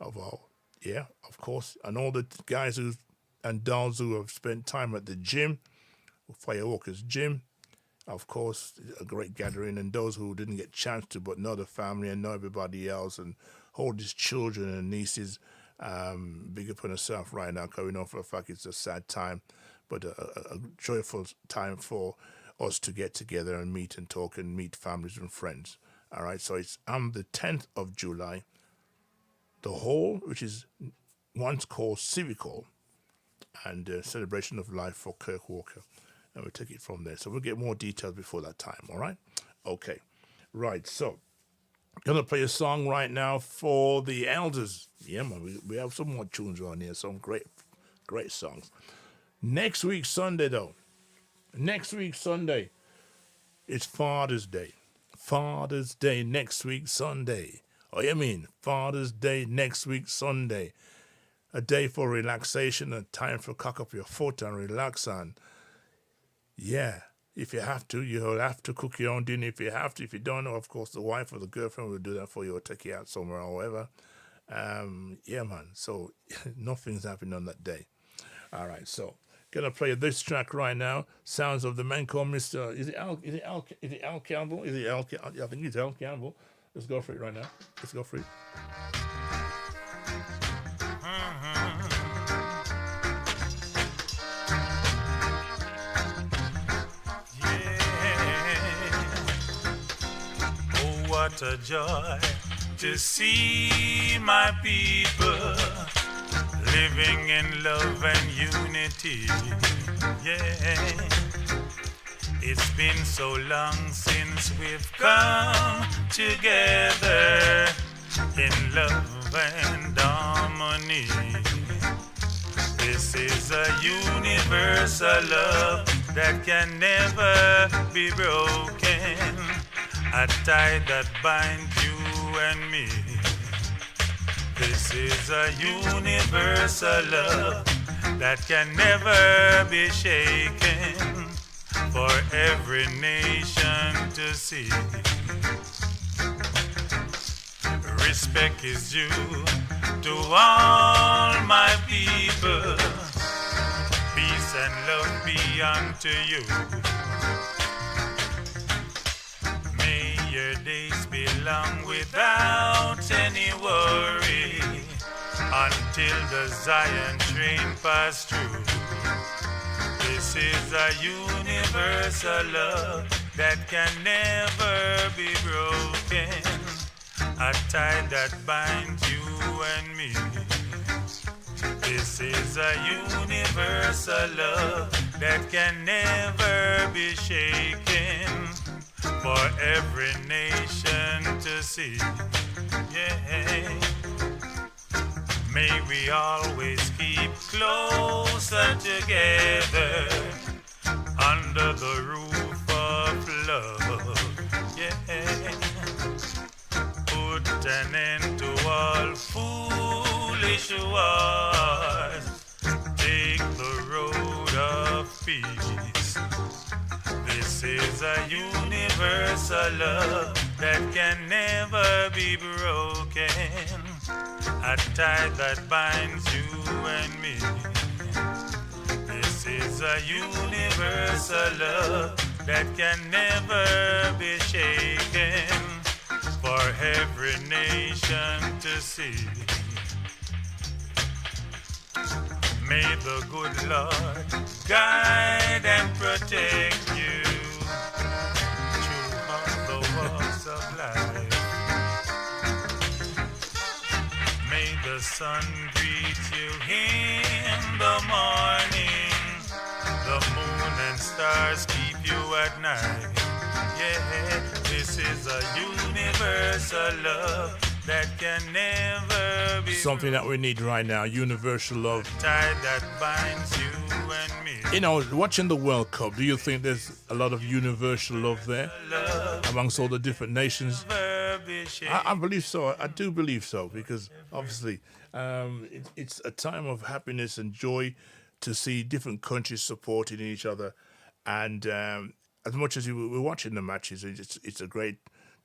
Speaker 1: of all. Yeah, of course. And all the guys and dolls who have spent time at the gym, Firewalker's gym. Of course, a great gathering. And those who didn't get a chance to, but know the family and know everybody else and hold his children and nieces. Big up on yourself right now, because we know for a fact it's a sad time, but a joyful time for us to get together and meet and talk and meet families and friends. All right, so it's on the 10th of July. The hall, which is once called Civic Hall, and celebration of life for Kirk Walker. And we'll take it from there. So we'll get more details before that time, all right? Okay, right, so going to play a song right now for the elders. Yeah, man, we have some more tunes on here, some great songs. Next week, Sunday, though. Next week, Sunday, it's Father's Day. Father's Day next week, Sunday. Oh, you mean Father's Day next week, Sunday. A day for relaxation, a time for cock up your foot and relax on. Yeah, if you have to, you'll have to cook your own dinner. If you have to, if you don't know, of course, the wife or the girlfriend will do that for you or take you out somewhere or whatever. Yeah, man. So nothing's happening on that day. All right, so gonna play this track right now. Sounds of the man called Mr. Is it Al Campbell? I think it's Al Campbell. Let's go for it right now. Let's go for it.
Speaker 14: What a joy to see my people living in love and unity. Yeah, it's been so long since we've come together in love and harmony. This is a universal love that can never be broken. A tie that binds you and me. This is a universal love that can never be shaken for every nation to see. Respect is due to all my people. Peace and love be unto you. Your days be long without any worry until the Zion train pass through. This is a universal love that can never be broken, a tie that binds you and me. This is a universal love that can never be shaken, for every nation to see. Yeah. May we always keep closer together under the roof of love. Yeah. Put an end to all foolish wars. Take the road of peace. This is a universal love that can never be broken. A tie that binds you and me. This is a universal love that can never be shaken, for every nation to see. May the good Lord guide and protect you through all the walks of life. May the sun greet you in the morning, the moon and stars keep you at night. Yeah, this is a universal love that can never be
Speaker 1: something that we need right now, universal love.
Speaker 14: Tie that binds you and me.
Speaker 1: You know, watching the World Cup, do you think there's a lot of universal love there amongst all the different nations? I believe so. I do believe so, because obviously it's a time of happiness and joy to see different countries supporting each other. And as much as we're watching the matches, it's a great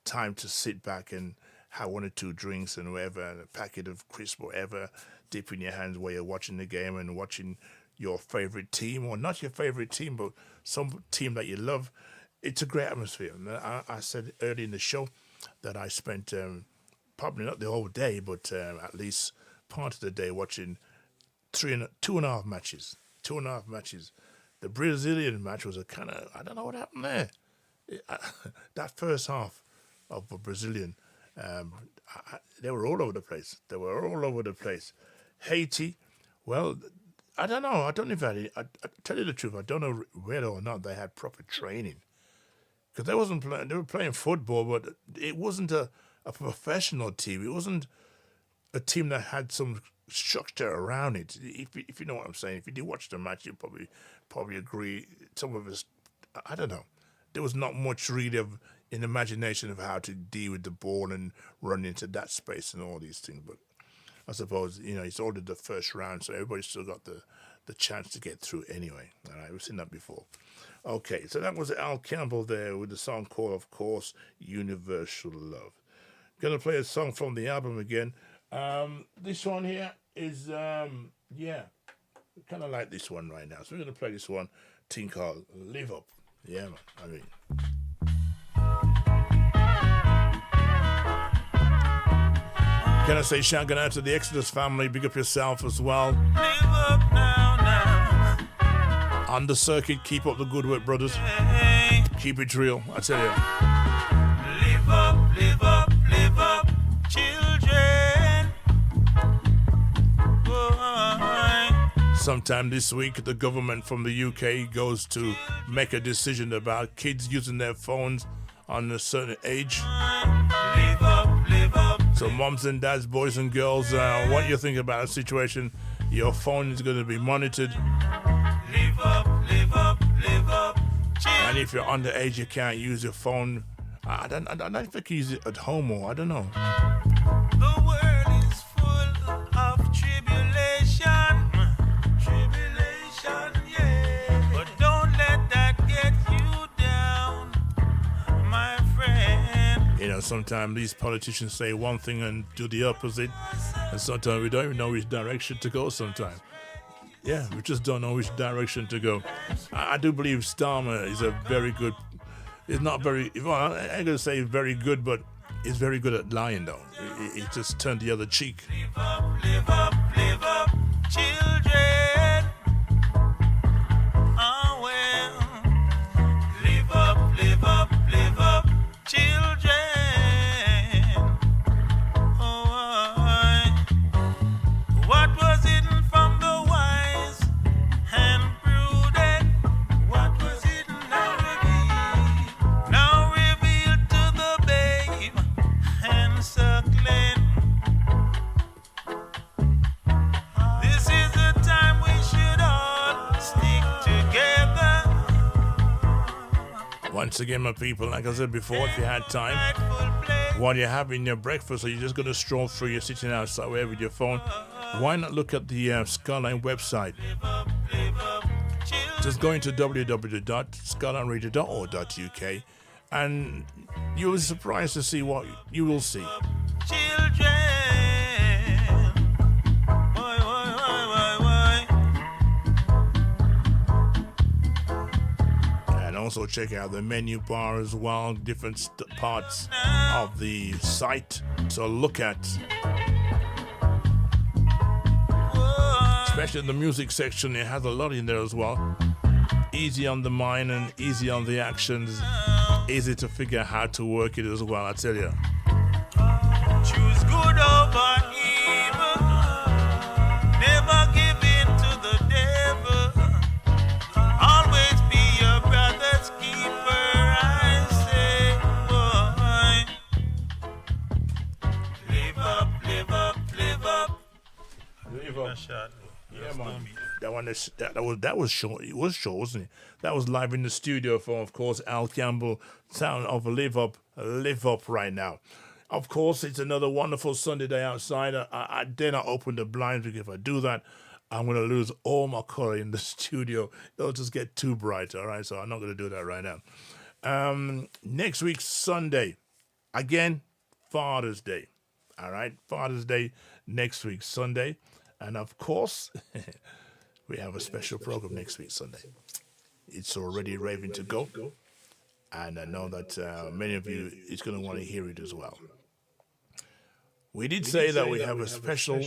Speaker 1: time to sit back and have one or two drinks and whatever, and a packet of crisp or whatever, dip in your hands while you're watching the game and watching your favorite team, or not your favorite team, but some team that you love. It's a great atmosphere. And I said early in the show that I spent probably not the whole day, but at least part of the day watching two and a half matches. The Brazilian match was a kind of, I don't know what happened there. That first half of the Brazilian, they were all over the place. Haiti, well, I don't know. I don't know if I tell you the truth, I don't know whether or not they had proper training. Because they were playing football, but it wasn't a professional team. It wasn't a team that had some structure around it. If you know what I'm saying. If you did watch the match, you'd probably agree. Some of us, I don't know. There was not much really of an imagination of how to deal with the ball and run into that space and all these things. But I suppose, it's only the first round, so everybody still got the chance to get through anyway. All right, we've seen that before. Okay, so that was Al Campbell there with the song called, of course, Universal Love. Going to play a song from the album again. This one here is, kind of like this one right now. So we're going to play this one, thing called Live Up. Yeah, man. Can I say shout out to the Exodus family? Big up yourself as well.
Speaker 14: Live up now.
Speaker 1: On the circuit, keep up the good work, brothers. Keep it real, I tell you.
Speaker 14: Live up, children.
Speaker 1: Sometime this week, the government from the UK goes to make a decision about kids using their phones on a certain age.
Speaker 14: Live up.
Speaker 1: So moms and dads, boys and girls, what you think about the situation? Your phone is going to be monitored.
Speaker 14: Live up, children.
Speaker 1: And if you're underage, you can't use your phone. I don't know if you can use it at home or I don't know.
Speaker 14: The world is full of tribulation, yeah. But don't let that get you down, my friend.
Speaker 1: Sometimes these politicians say one thing and do the opposite, and sometimes we don't even know which direction to go sometimes. Yeah, we just don't know which direction to go. I do believe Starmer is a very good, he's not very, well, I ain't going to say very good, but he's very good at lying though. He just turned the other cheek.
Speaker 14: Live up, children. Oh well. Live up, children. What was hidden from the wise and prudent
Speaker 1: Once again, my people, like I said before, if you had time, while you're having your breakfast or you're just going to stroll through, you're sitting outside wherever with your phone, why not look at the Skyline website? Just go into www.skylineradio.org.uk and you'll be surprised to see what you will see. And also check out the menu bar as well, different parts of the site to look at. Especially in the music section, it has a lot in there as well. Easy on the mind and easy on the actions. Easy to figure out how to work it as well, I tell you.
Speaker 14: Choose good over evil. Never give in to the devil. Always be your brother's keeper, I say, boy. Live up, live up, live up.
Speaker 1: Live up. Yeah, man. That was short. It was short, wasn't it? That was live in the studio for, of course, Al Campbell. Sound of Live Up right now. Of course, it's another wonderful Sunday day outside. I dare not open the blinds because if I do that, I'm going to lose all my color in the studio. It'll just get too bright, all right? So I'm not going to do that right now. Next week, Sunday, again, Father's Day. All right? Father's Day next week, Sunday. And of course, we have a special program next week, Sunday. It's already raving to go. And I know that many of you is going to want to hear it as well. We did say that we have a special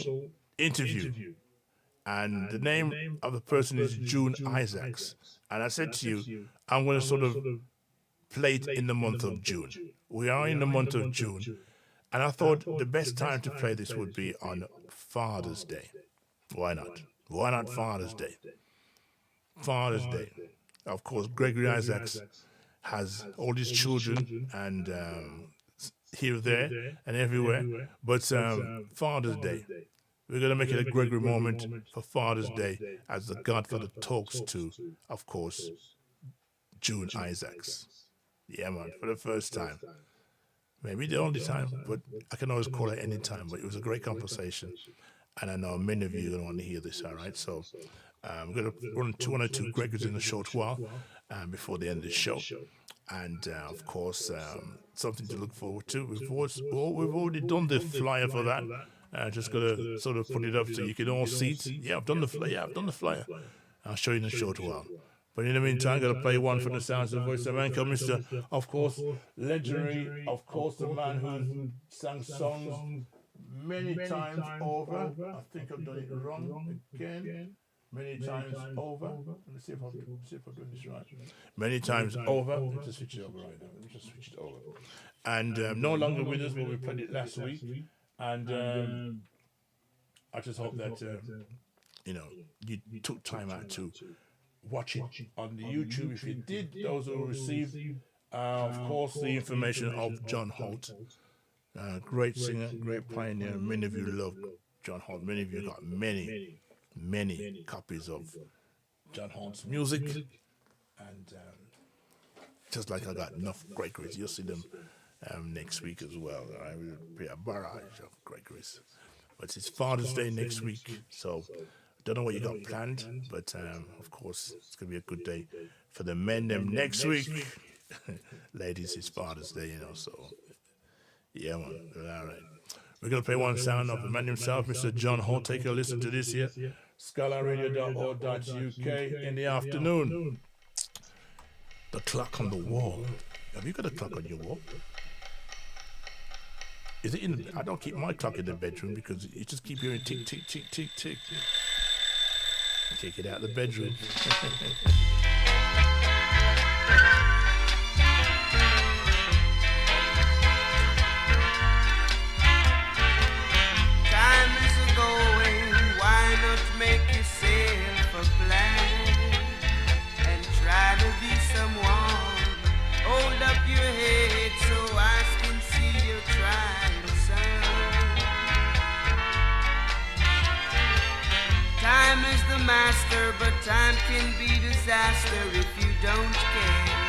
Speaker 1: interview. And the name of the person is June Isaacs. And I said to you, I'm going to sort of play it in the month of June. We are in the month of June. And I thought the best time to play this would be on Father's Day. Why not? Why not Father's Day? Father's Day. Of course, Gregory Isaacs has all his children and here, there, and everywhere. But Father's Day, we're going to make it a Gregory moment for Father's Day as the Godfather talks to, of course, June Isaacs. Yeah, man, for the first time. Maybe the only time, but I can always call it any time. But it was a great conversation. And I know many of you are going to want to hear this, all right? So we're going to run one or two Gregorys in a short while before the end of the show. And, of course, something to look forward to. We've already done the flyer for that. Just got to sort of put it up so you can all see it. Yeah, I've done the flyer. I'll show you in a short while. But in the meantime, I'm going to play one for the sounds of Voice of Anchor, Mr. Of course, legendary, of course, the man who sang songs many times over. I think I've done it wrong again. Many times over. Let me see if I'm doing this right. Many times over. Let me just switch it over right now. Let me just switch it over. And no longer with us, but we played it last week. And I just hope that, you took time out to watch it on the YouTube. If you did, those who received, of course, the information of John Holt. Great singer, great pioneer. Many of you love John Holt. Many of you got many copies of John Holt's music. And just like I got enough Gregories, you'll see them next week as well. Right? We'll be a barrage of Gregories. But it's Father's Day next week, so don't know what you got planned, but of course it's gonna be a good day for the men. Them next week, ladies, it's Father's Day, so yeah, man. All right, we're gonna play one sound of the man himself, Mr. John Holt. Take a listen to this here, SkylineRadio.org.uk in the afternoon. The clock on the wall. Have you got a clock on your wall? Is it in? I don't keep my clock in the bedroom because you just keep hearing tick, tick, tick, tick, tick. Take it out of the bedroom.
Speaker 15: Time is a-going, why not make yourself a plan and try to be someone? Hold up your head so I can see you trying, son. Time is the master, but time can be disaster if you don't care.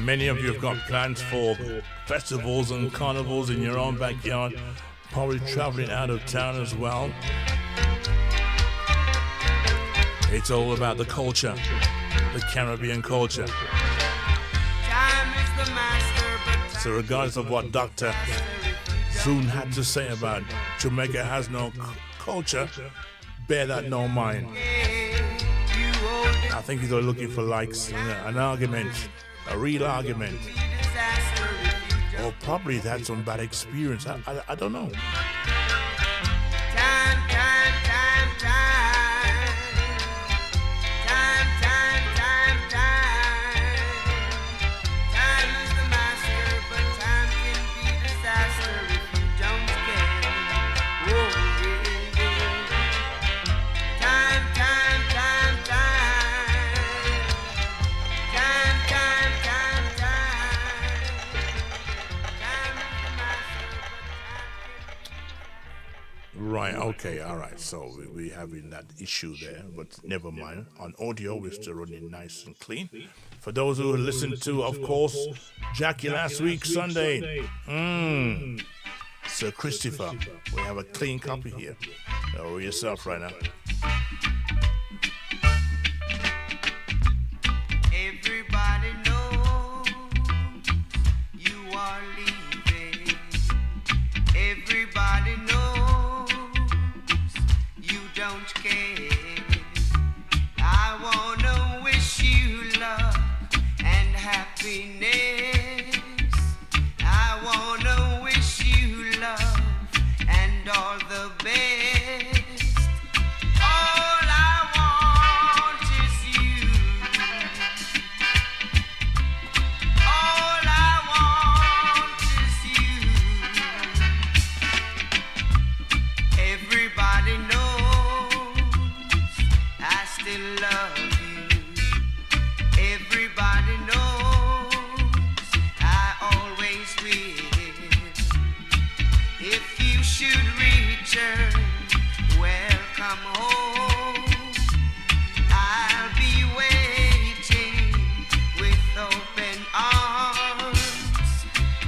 Speaker 1: Many of you have got plans for festivals and carnivals in your own backyard, probably traveling out of town as well. It's all about the culture, the Caribbean culture. So regardless of what Dr. Zoon had to say about Jamaica has no culture, bear that no mind. I think he's looking for likes, an argument, a real argument. Or probably he's had some bad experience. I don't know. Right, okay, all right. So we're having that issue there, but never mind. On audio, we're still running nice and clean. For those who listened to, of course, Jackie last week, Sunday. Sir Christopher, we have a clean copy here. Know yourself right now.
Speaker 15: Everybody knows you are leaving. Everybody knows you don't care. I wanna wish you luck and happiness. I wanna wish you love and all the best. All I want is you. All I want is you. Everybody knows I still love you. Everybody knows I always will. If you should return, welcome home. I'll be waiting with open arms.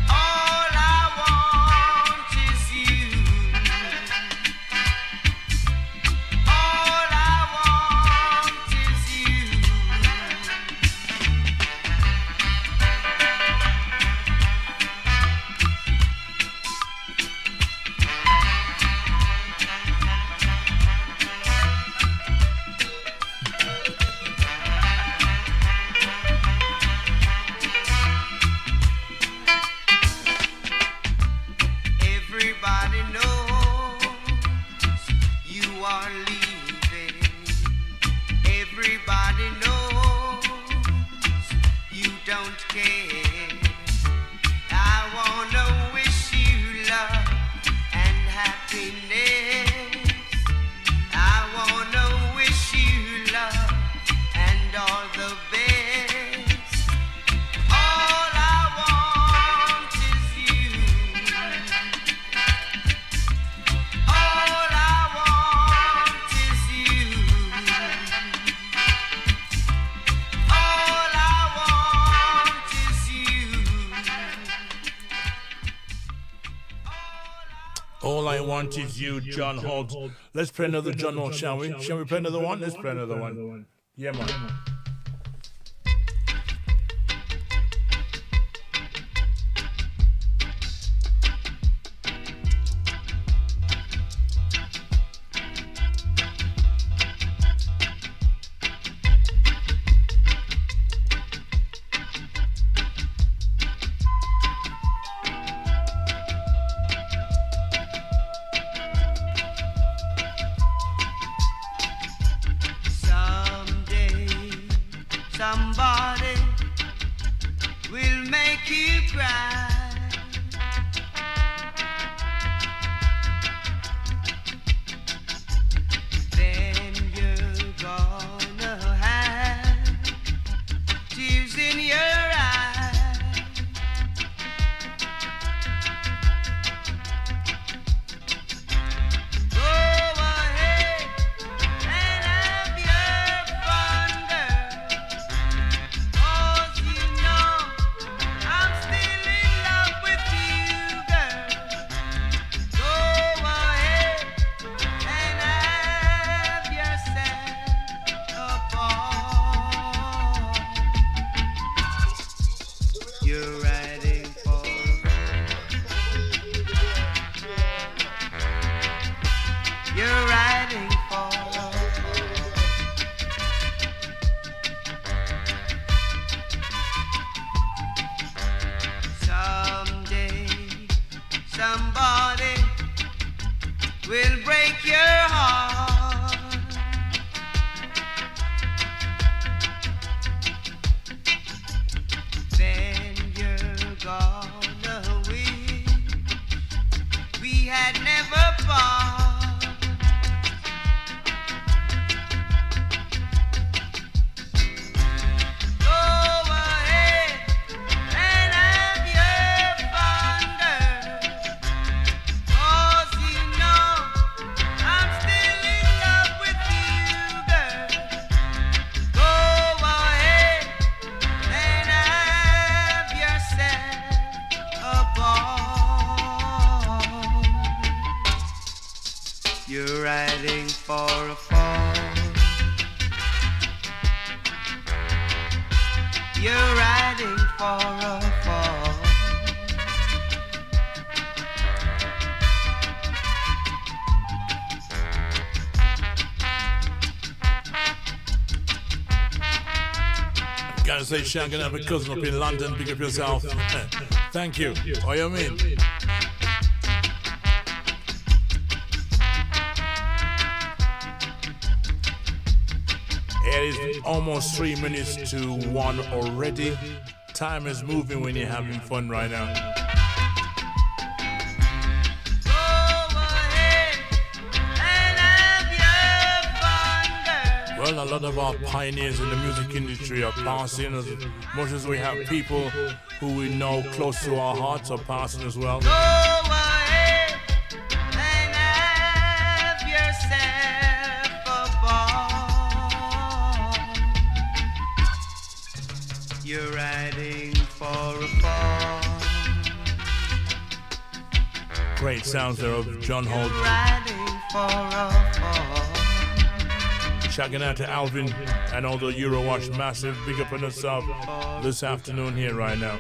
Speaker 15: All I want is you. All I want is you. Everybody knows you are leaving. Everybody knows you don't care. I wanna wish you love and happiness. I wanna wish you love and all the best. All I want is you. All I want is you. All I want is you.
Speaker 1: All I Want Is You, John Holt. Let's play another John Holt, shall we? Shall we play another one? Let's play another one. Yeah, man.
Speaker 15: Someday, somebody will make you cry. Then you're gonna have tears in your eyes. Go ahead and have your fun, girl, 'cause you know somebody will break your heart. Then you're gonna wish we had never part. You're riding for a fall. You're riding for a fall.
Speaker 1: Gotta say, Shangan, I have a cousin up in London. Big up yourself. Thank you. What you mean? It is almost 3 minutes to 1 already. Time is moving when you're having fun right now. Well, a lot of our pioneers in the music industry are passing, as much as we have people who we know close to our hearts are passing as well.
Speaker 15: You're riding for a fall.
Speaker 1: Great sounds there of John Holt.
Speaker 15: Riding for a fall.
Speaker 1: Shouting out to Alvin and all the Eurowash massive. Big up on yourself this afternoon here right now.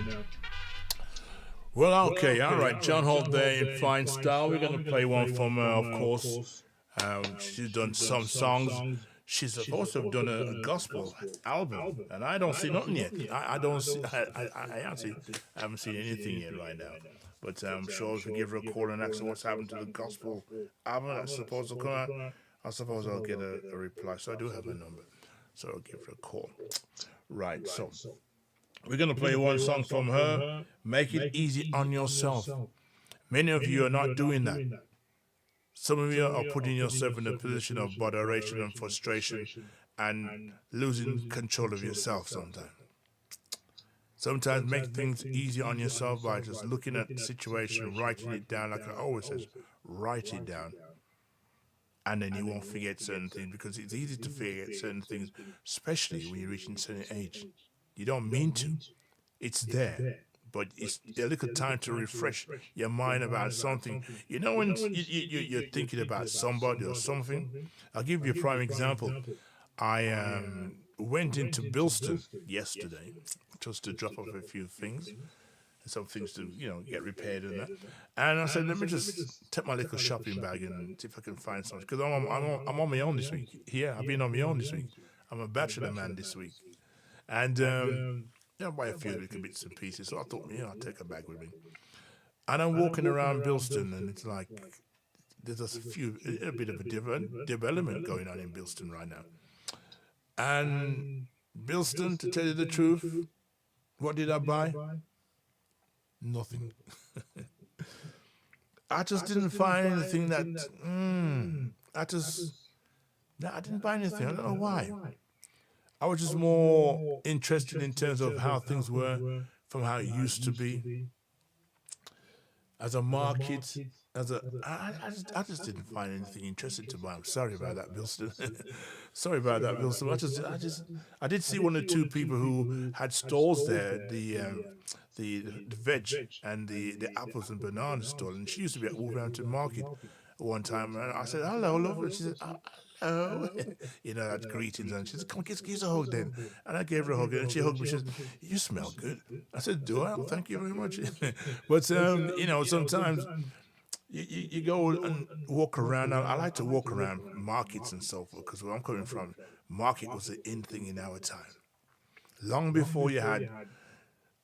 Speaker 1: Well, okay, all right. John Holt there in fine style. We're going to play one from her, of course. She's done some songs. She's also done a gospel album, and I don't see nothing yet. I don't see. I actually haven't seen anything yet right now. But I'm sure if we give her a call and ask her what's happened to the gospel album that's supposed to come out, I suppose I'll get a reply. So I do have a number, so I'll give her a call. Right. So we're gonna play one song from her. Make it easy on yourself. Many of you are not doing that. Some of you are putting yourself in a position of botheration and frustration and losing control of yourself sometimes. Sometimes make things easy on yourself by just looking at the situation, writing it down, like I always say, write it down. And then you won't forget certain things, because it's easy to forget certain things, especially when you're reaching a certain age. You don't mean to. It's there. But it's a little time to refresh your mind about something. You know, when you're thinking about somebody or something. I'll give you a prime example. I went into Bilston yesterday just to drop off a few things, some things to, get repaired and that. And I said, let me just take my little shopping bag and see if I can find something. Because I'm on my own this week. Yeah, I've been on my own this week. I'm a bachelor man this week. And buy a few little bits and pieces. So I thought, I'll take a bag with me. And I'm walking around Bilston, and it's like there's a bit of a development going on in Bilston right now. And Bilston, to tell you the truth, what did I buy? Nothing. I just didn't find anything that. I didn't buy anything. I don't know why. I was just more interested in terms of how things were from how it used to be. As a market, I just didn't find anything interesting to buy. I'm sorry about that, Bilston. Sorry about that, Bilston. I did see one or two people who had stalls there, the veg and the apples and bananas stall, and she used to be at Wolverhampton Market one time, and I said, hello, love. And she said, hello. That's greetings, and she said, come on, give us a hug then. And I gave her a hug, and she hugged me. She said, you smell good. I said, do I? Thank you very much. But sometimes you go and walk around. I like to walk around markets and so forth, because where I'm coming from, market was the in thing in our time. Long before you had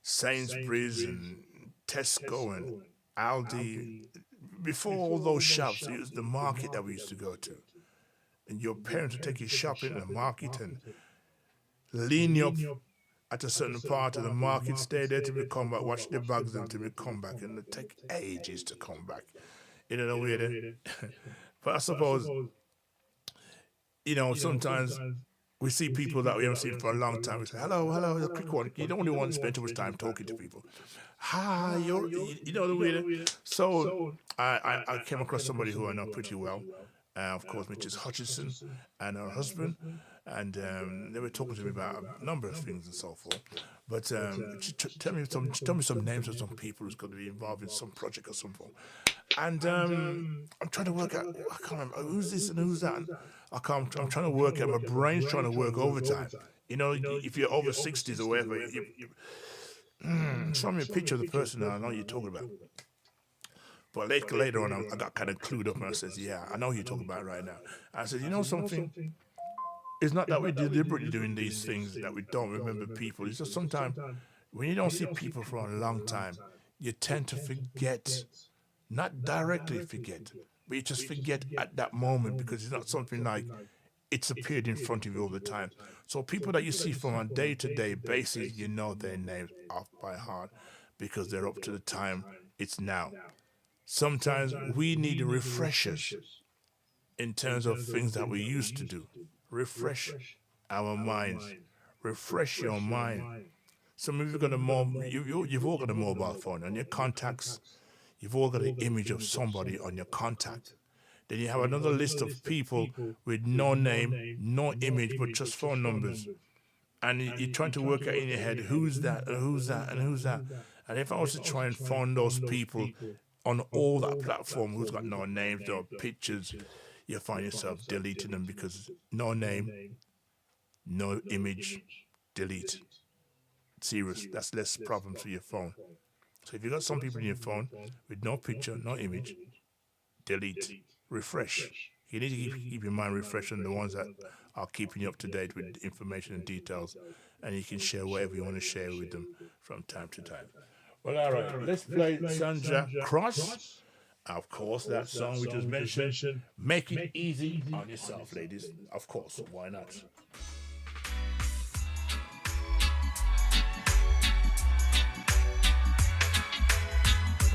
Speaker 1: Sainsbury's and Tesco and Aldi. Before all those shops, it was the market that we used to go to. And your parents would take you shopping in the market and lean you up at a certain part of the market, stay there till we come back, watch the bags until we come back, and it take ages to come back. You know the way there. But I suppose, sometimes we see people that we haven't seen for a long time. We say, hello, a quick one. You don't really want to spend too much time talking to people. Hi, you know the way there. So I came across somebody who I know pretty well. Of course, Mrs. Hutchinson and her husband, and they were talking to me about a number of things and so forth. But tell me some names of some people who's going to be involved in some project or something. And I'm trying to work out. I can't remember who's this and who's that. I'm trying to work out. My brain's trying to work overtime. If you're over 60s or whatever, show me a picture of the person that I know you're talking about. But later on, I got kind of clued up and I said, yeah, I know who you're talking about right now. I said, you know something? It's not that we're deliberately doing these things that we don't remember people. It's just sometimes when you don't see people for a long time, you tend to forget, not directly forget, but you just forget at that moment because it's not something like it's appeared in front of you all the time. So people that you see from a day-to-day basis, you know their names off by heart because they're up to the time it's now. Sometimes we need refreshers in terms of things that we used to do. Refresh our minds. Refresh your mind. Some of you got you've all got a mobile phone on your contacts. You've all got an image of somebody on your contact. Then you have another list of people with no name, no image, but just phone numbers. And you're trying to work out in your head who's that and who's that and who's that. And if I was to try and find those people on all that platform who's got no names, no pictures, you find yourself deleting them because no name, no image, delete. Serious, that's less problems for your phone. So if you got some people in your phone with no picture, no image, delete, refresh. You need to keep your mind refreshed on the ones that are keeping you up to date with information and details, and you can share whatever you want to share with them from time to time. Well, all right, let's play Sandra Cross. Of course, that song we just mentioned. Make it easy on yourself, ladies. Of course, why not?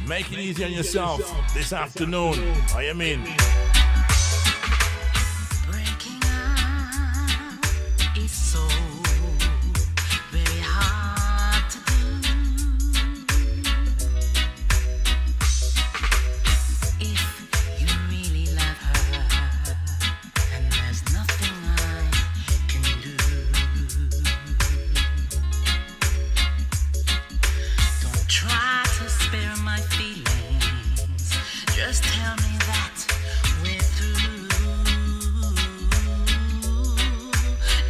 Speaker 1: Make it easy on yourself this afternoon. I am in.
Speaker 5: Breaking up is so very hard to do. If you really love her, and there's nothing I can do. Don't try to spare my feelings. Just tell me that we're through.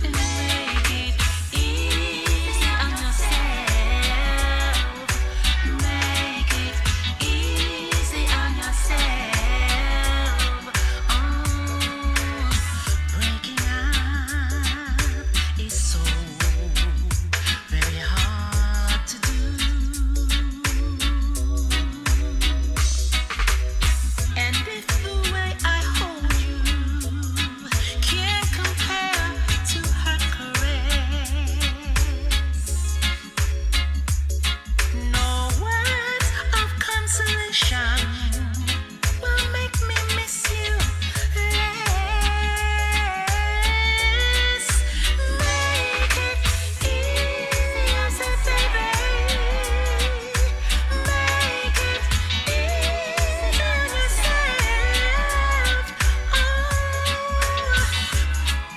Speaker 5: And make it easy on yourself. Make it easy on yourself. Breaking up is so very hard to do. And if the way I hold you can't compare to her caress, no words of consolation will make me miss you less. Make it easy, I said, baby. Make it easy on yourself.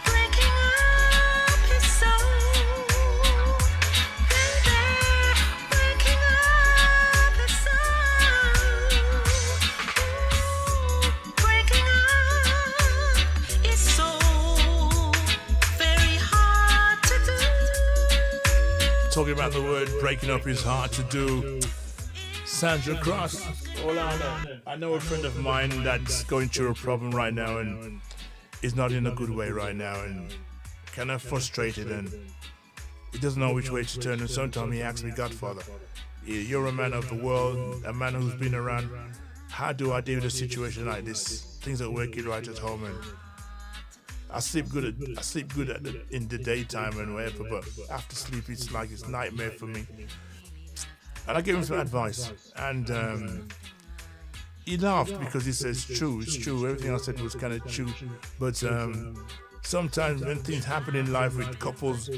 Speaker 5: Breaking up is so, baby. Breaking up is so, breaking up is so very hard to do.
Speaker 1: Talking about the word breaking up is hard to do. Sandra Cross. Hold on. I know a friend of mine that's going through a problem right now and is not in a good way right now and kind of frustrated and he doesn't know which way to turn. And sometimes he asks me, Godfather, You're a man of the world, a man who's been around. How do I deal with a situation like this? Things are working right at home, and I sleep good in the daytime and whatever, but after sleep it's like it's nightmare for me. And I gave him some advice, and he laughed because he says, it's true. Everything I said was kind of true, but sometimes when things happen in life with couples,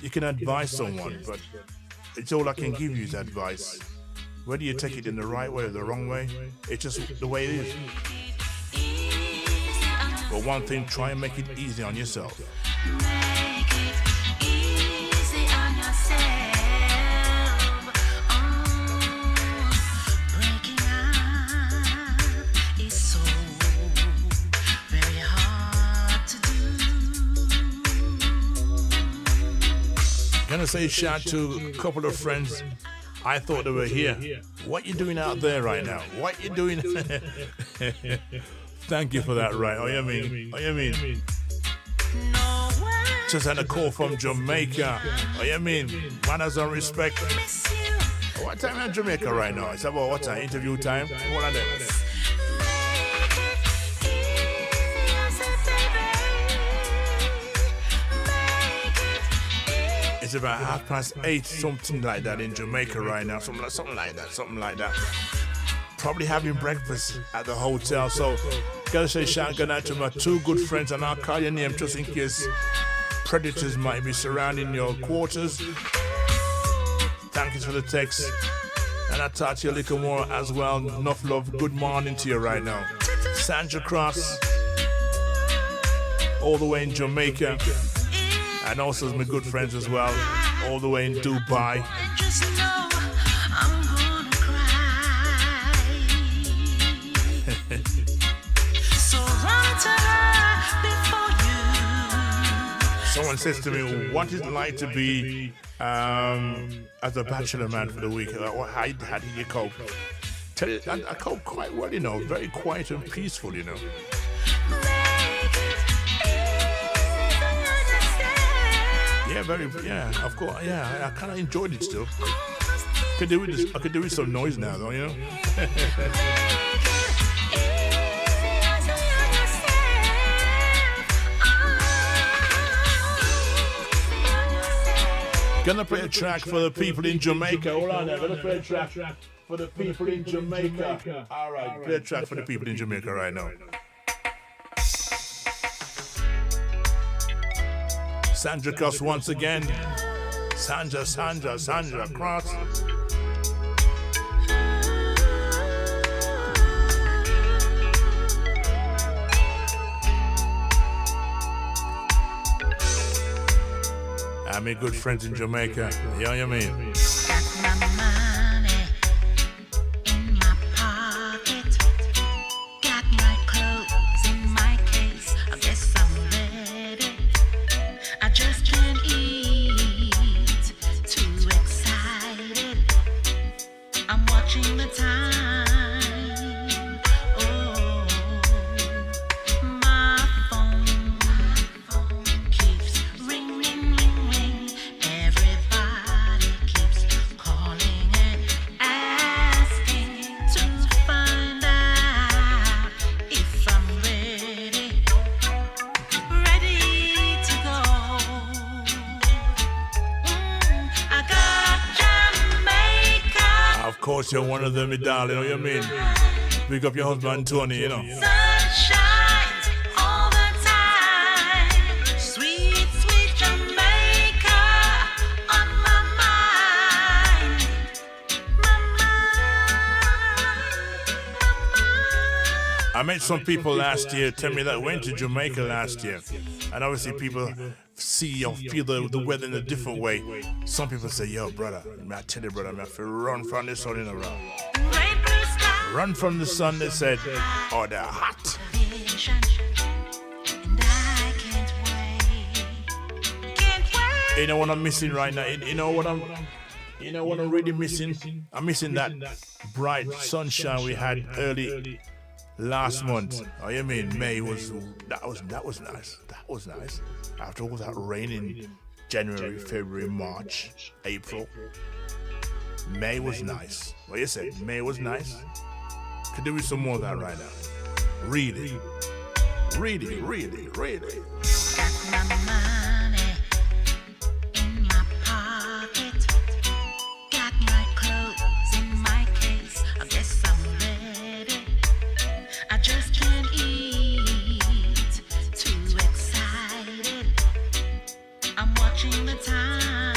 Speaker 1: you can advise someone, but it's all I can give you is advice. Whether you take it in the right way or the wrong way, it's just the way it is. But one thing, try and make it easy on yourself.
Speaker 5: Make it easy on yourself. Breaking up is so very hard to do.
Speaker 1: Gonna say shout to a couple of friends. I thought they were here. What you doing out there right now? What you doing? Thank you for that, right? Oh, you mean? Just had a call from Jamaica. Oh, you mean? Manners and respect. What time in Jamaica right now? It's about what time? Interview time? What are they? It's about 8:30, something like that in Jamaica right now. Something like that. Probably having breakfast at the hotel. So, gotta say shout out to my two good friends, and I'll call your name just in case predators might be surrounding your quarters. Thank you for the text. And I'll talk to you a little more as well. Enough love. Good morning to you right now. Sandra Cross, all the way in Jamaica. And also my good friends as well, all the way in Dubai.
Speaker 5: Just know I'm gonna cry. So run to her before you.
Speaker 1: Someone says to me, what is it like to be as a bachelor man for the week? How did you cope? Tell you, I cope quite well, very quiet and peaceful, Yeah, of course. Yeah, I kind of enjoyed it still. I could do with some noise now, though, Gonna play a track for the people in Jamaica. Hold on there. Gonna play a track for the people in Jamaica. All right, play a track for the people in Jamaica right now. Sandra Cross once again. Sandra Cross. I'm my good friends in Jamaica. You know what I mean?
Speaker 5: Got my money in my pocket. Got my clothes in my case. I guess I'm ready. I just can't eat. Too excited. I'm watching the time. Oh, my phone keeps ringing. Everybody keeps calling and asking to find out if I'm ready to go. I got Jamaica.
Speaker 1: Of course, you're one of them, me darling. You know what I mean? Pick up your husband, Tony,
Speaker 5: Sunshine all the time. Sweet, sweet Jamaica on my mind.
Speaker 1: I met some people last year tell me that went to Jamaica last year. And obviously people see or feel the weather in a different way. Some people say, yo, brother, I tell you, brother, I have to run from the sun in a row. Run from the sun, they said, or they're hot. You know what I'm missing right now? You know what I'm really missing? I'm missing that bright sunshine we had early last month. Oh, you mean May that was nice. That was nice. After all that rain in January, February, March, April. May was nice. What you said? May was nice. Could do with some more of that right now. Read it. Read it, read it, read it.
Speaker 5: Got my money in my pocket. Got my clothes in my case. I guess I'm ready. I just can't eat. Too excited. I'm watching the time.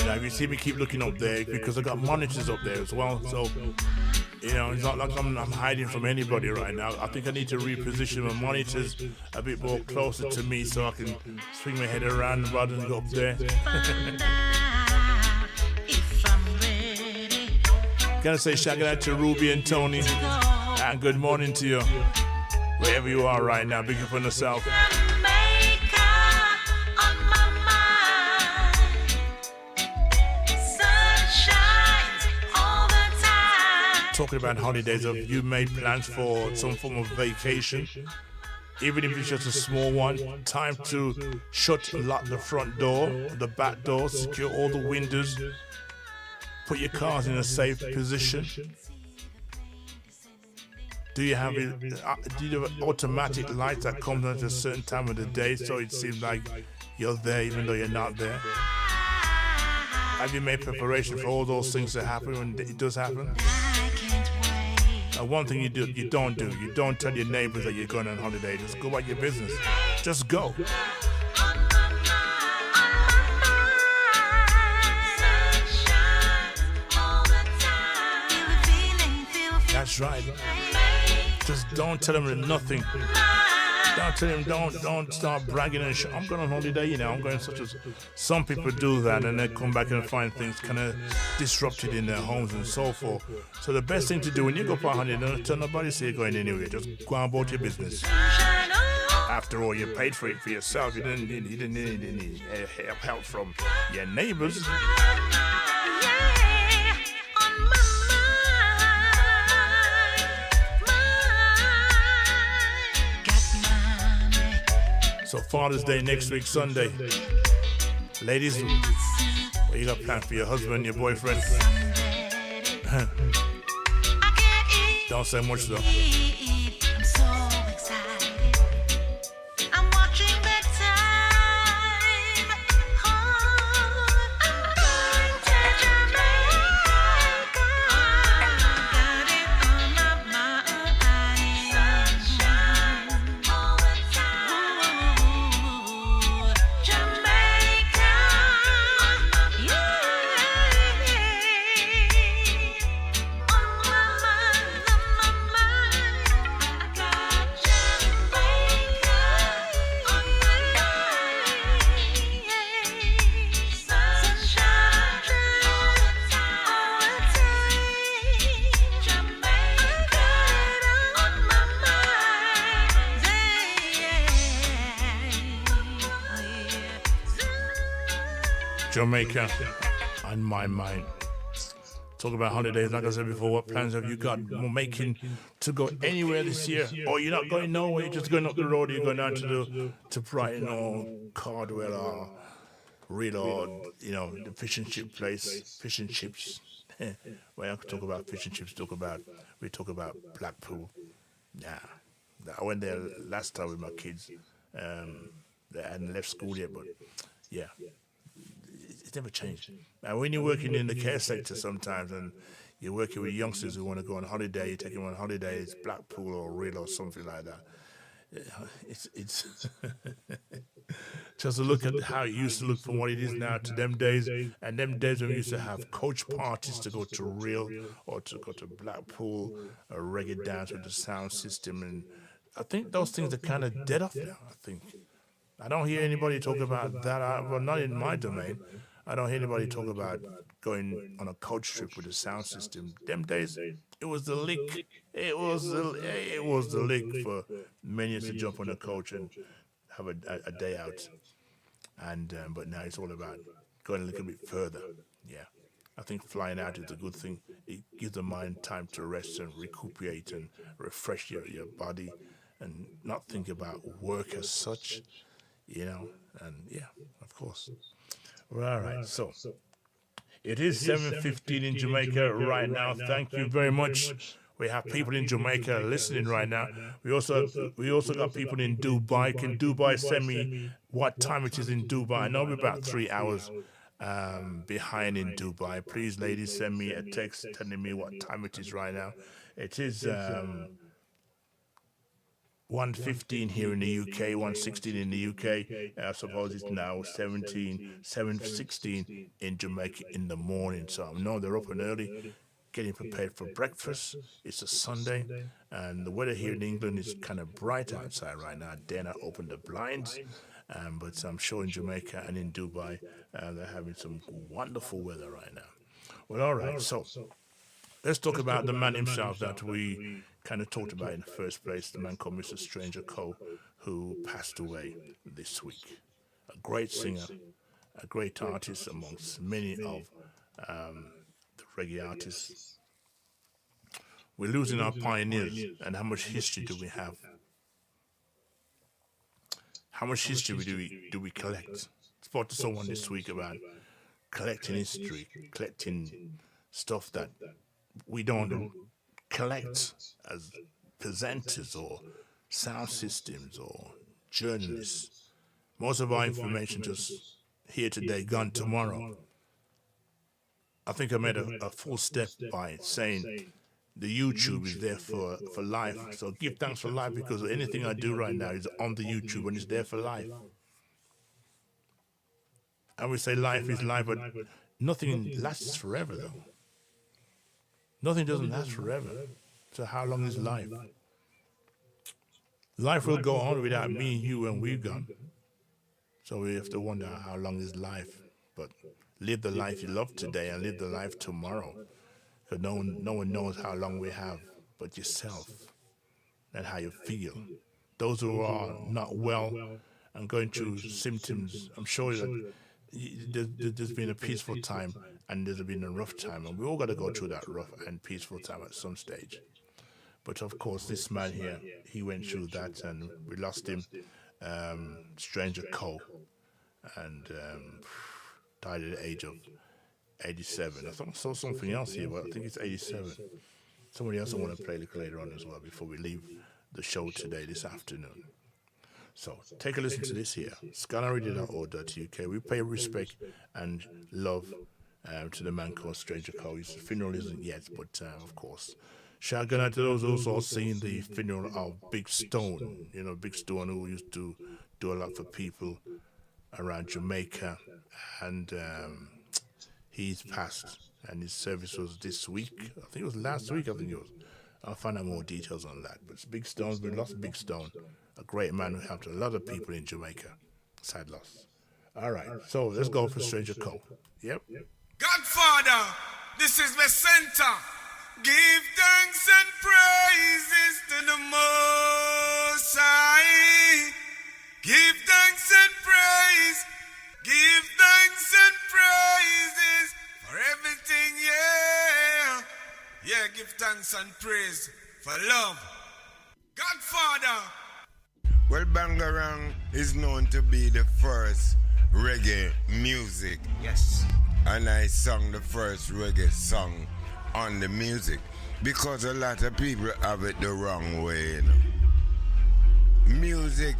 Speaker 1: Now, if you see me keep looking up there, because I got monitors up there as well, so you know, it's not like I'm hiding from anybody right now. I think I need to reposition my monitors a bit more closer to me so I can swing my head around rather than go up there. Gonna say shout out to Ruby and Tony, and good morning to you, wherever you are right now. Big up on yourself. Talking about holidays, have you made plans for some form of vacation? Even if it's just a small one, time to shut and lock the front door, the back door, secure all the windows, put your cars in a safe position. Do you have automatic lights that comes on at a certain time of the day so it seems like you're there even though you're not there? Have you made preparation for all those things that happen when it does happen? One thing you don't tell your neighbors that you're going on holiday. Just go about your business. Just go. That's right. Just don't tell them nothing. Don't tell him, don't start bragging and I'm going on holiday, you know, I'm going such as... Some people do that and they come back and find things kind of disrupted in their homes and so forth. So the best thing to do when you go for a holiday, don't tell nobody say you're going anywhere. Just go on about your business. After all, you paid for it for yourself. You didn't need any help from your neighbors. So Father's Day next week, Sunday. Ladies, what you got planned for your husband, your boyfriend? Don't say much though.
Speaker 5: I'm so excited. I'm watching the time. I'm going to Jamaica. Got it on my mind. All the time. Jamaica. Yeah. On my mind, on my mind. I got Jamaica on my mind. Sunshine all the time. Jamaica on my mind.
Speaker 1: Jamaica on my mind. Talk about holidays, like I said before, what plans have you got making to go anywhere this year? Or you're not going nowhere, you're just going up the road, you're going down to Brighton or Cardwell or Real or, you know, the fish and chip place, fish and chips. When I talk about fish and chips, we talk about Blackpool. Yeah. I went there last time with my kids. They hadn't left school yet, but yeah. It's never changed. Now, when you're working in the care sector sometimes and you're working with youngsters who want to go on holiday, you take them on holiday, it's Blackpool or Real or something like that. It's just a look at how it used to look from what it is now to them days. And them days when we used to have coach parties to go to Real or to go to Blackpool, a reggae dance with the sound system. And I think those things are kind of dead off now, I think. I don't hear anybody talk about that. Well, not in my domain. I don't hear anybody talk about going on a coach trip with a sound system. Them days, it was the lick. It was the lick for many to jump on a coach and have a day out. And but now it's all about going a little bit further. Yeah, I think flying out is a good thing. It gives the mind time to rest and recuperate and refresh your body and not think about work as such. You know, and yeah, of course. Well, all right, so It is 7:15 in Jamaica right now. Thank you very much. We have people in Jamaica listening right now. We also got people in Dubai. Can Dubai send me what time it is in Dubai? I know we're about 3 hours behind in Dubai. Please, ladies, send me a text telling me what time it is right now. It is 1:15 here in the UK, 1:16 in the UK. I suppose it's now 7:16 in Jamaica in the morning. So I know they're up and early, getting prepared for breakfast. It's a Sunday, and the weather here in England is kind of bright outside right now. Then I opened the blinds, but I'm sure in Jamaica and in Dubai, they're having some wonderful weather right now. Well, all right, so let's talk about the man himself that we kind of talked about in the first place, the man called Mr. Stranger Cole, who passed away this week. A great singer, a great artist amongst many of the reggae artists. We're losing our pioneers, and how much history do we have? How much history do we collect? Spoke to someone this week about collecting history, collecting stuff that we don't collect as presenters or sound systems or journalists. Most of our information just here today, gone tomorrow. I think I made a full step by saying the YouTube is there for life. So give thanks for life, because anything I do right now is on the YouTube and it's there for life. And we say life is life, but nothing lasts forever though. Nothing doesn't last forever. So how long is life? Life will go on without me, you, when we're gone. So we have to wonder how long is life. But live the life you love today and live the life tomorrow. Because no one knows how long we have but yourself and how you feel. Those who are not well and going through symptoms, I'm sure that there's been a peaceful time and there's been a rough time, and we all got to go through that rough and peaceful time at some stage. But of course, this man here, he went through that, and we lost him, Stranger Cole, and died at the age of 87. I thought I saw something else here, but I think it's 87. Somebody else I want to play a little later on as well before we leave the show today, this afternoon. So take a listen to this here, skylineradio.org.uk. We pay respect and love to the man called Stranger Cole. His funeral isn't yet, but of course. Shout out to those also seeing the funeral of Big Stone. You know, Big Stone, who used to do a lot for people around Jamaica, and he's passed, and his service was this week. I think it was last week, I'll find out more details on that. But Big Stone, we lost Big Stone, a great man who helped a lot of people in Jamaica. Sad loss. All right, so let's go for Stranger Cole. Yep.
Speaker 13: Godfather, this is the center. Give thanks and praises to the Most High. Give thanks and praise. Give thanks and praises for everything, yeah. Yeah, give thanks and praise for love. Godfather.
Speaker 16: Well, Bangarang is known to be the first reggae music.
Speaker 17: Yes.
Speaker 16: And I sung the first reggae song on the music because a lot of people have it the wrong way, you know. Music,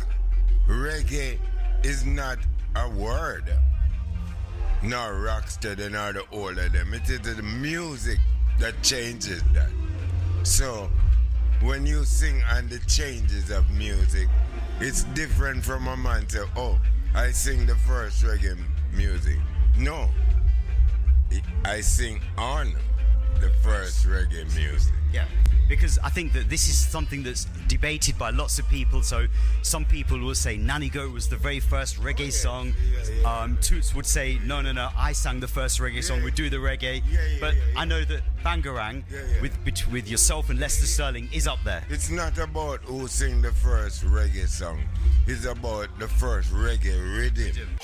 Speaker 16: reggae is not a word. Nor rocksteady, nor the all of them. It is the music that changes that. So when you sing on the changes of music, it's different from a man say, oh, I sing the first reggae music. No, I sing on the first reggae music.
Speaker 17: Yeah, because I think that this is something that's debated by lots of people. So some people will say Nanny Go was the very first reggae song. Toots would say, no, I sang the first reggae song, we do the reggae. But I know that Bangarang, with yourself and Lester Sterling, is up there.
Speaker 16: It's not about who sing the first reggae song. It's about the first reggae rhythm.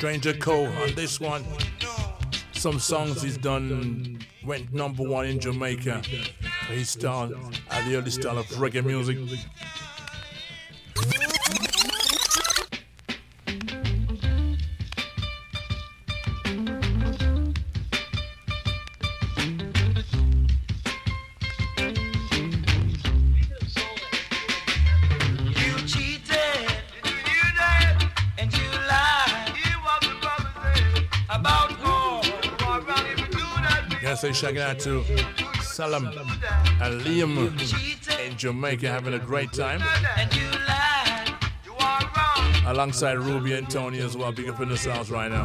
Speaker 1: Stranger Cole on this one. Some songs he's done went #1 in Jamaica. He started at the early style of reggae music. Say shout out to Salam and Liam in Jamaica having a great time. Alongside Ruby and Tony as well, big up in the sounds right now.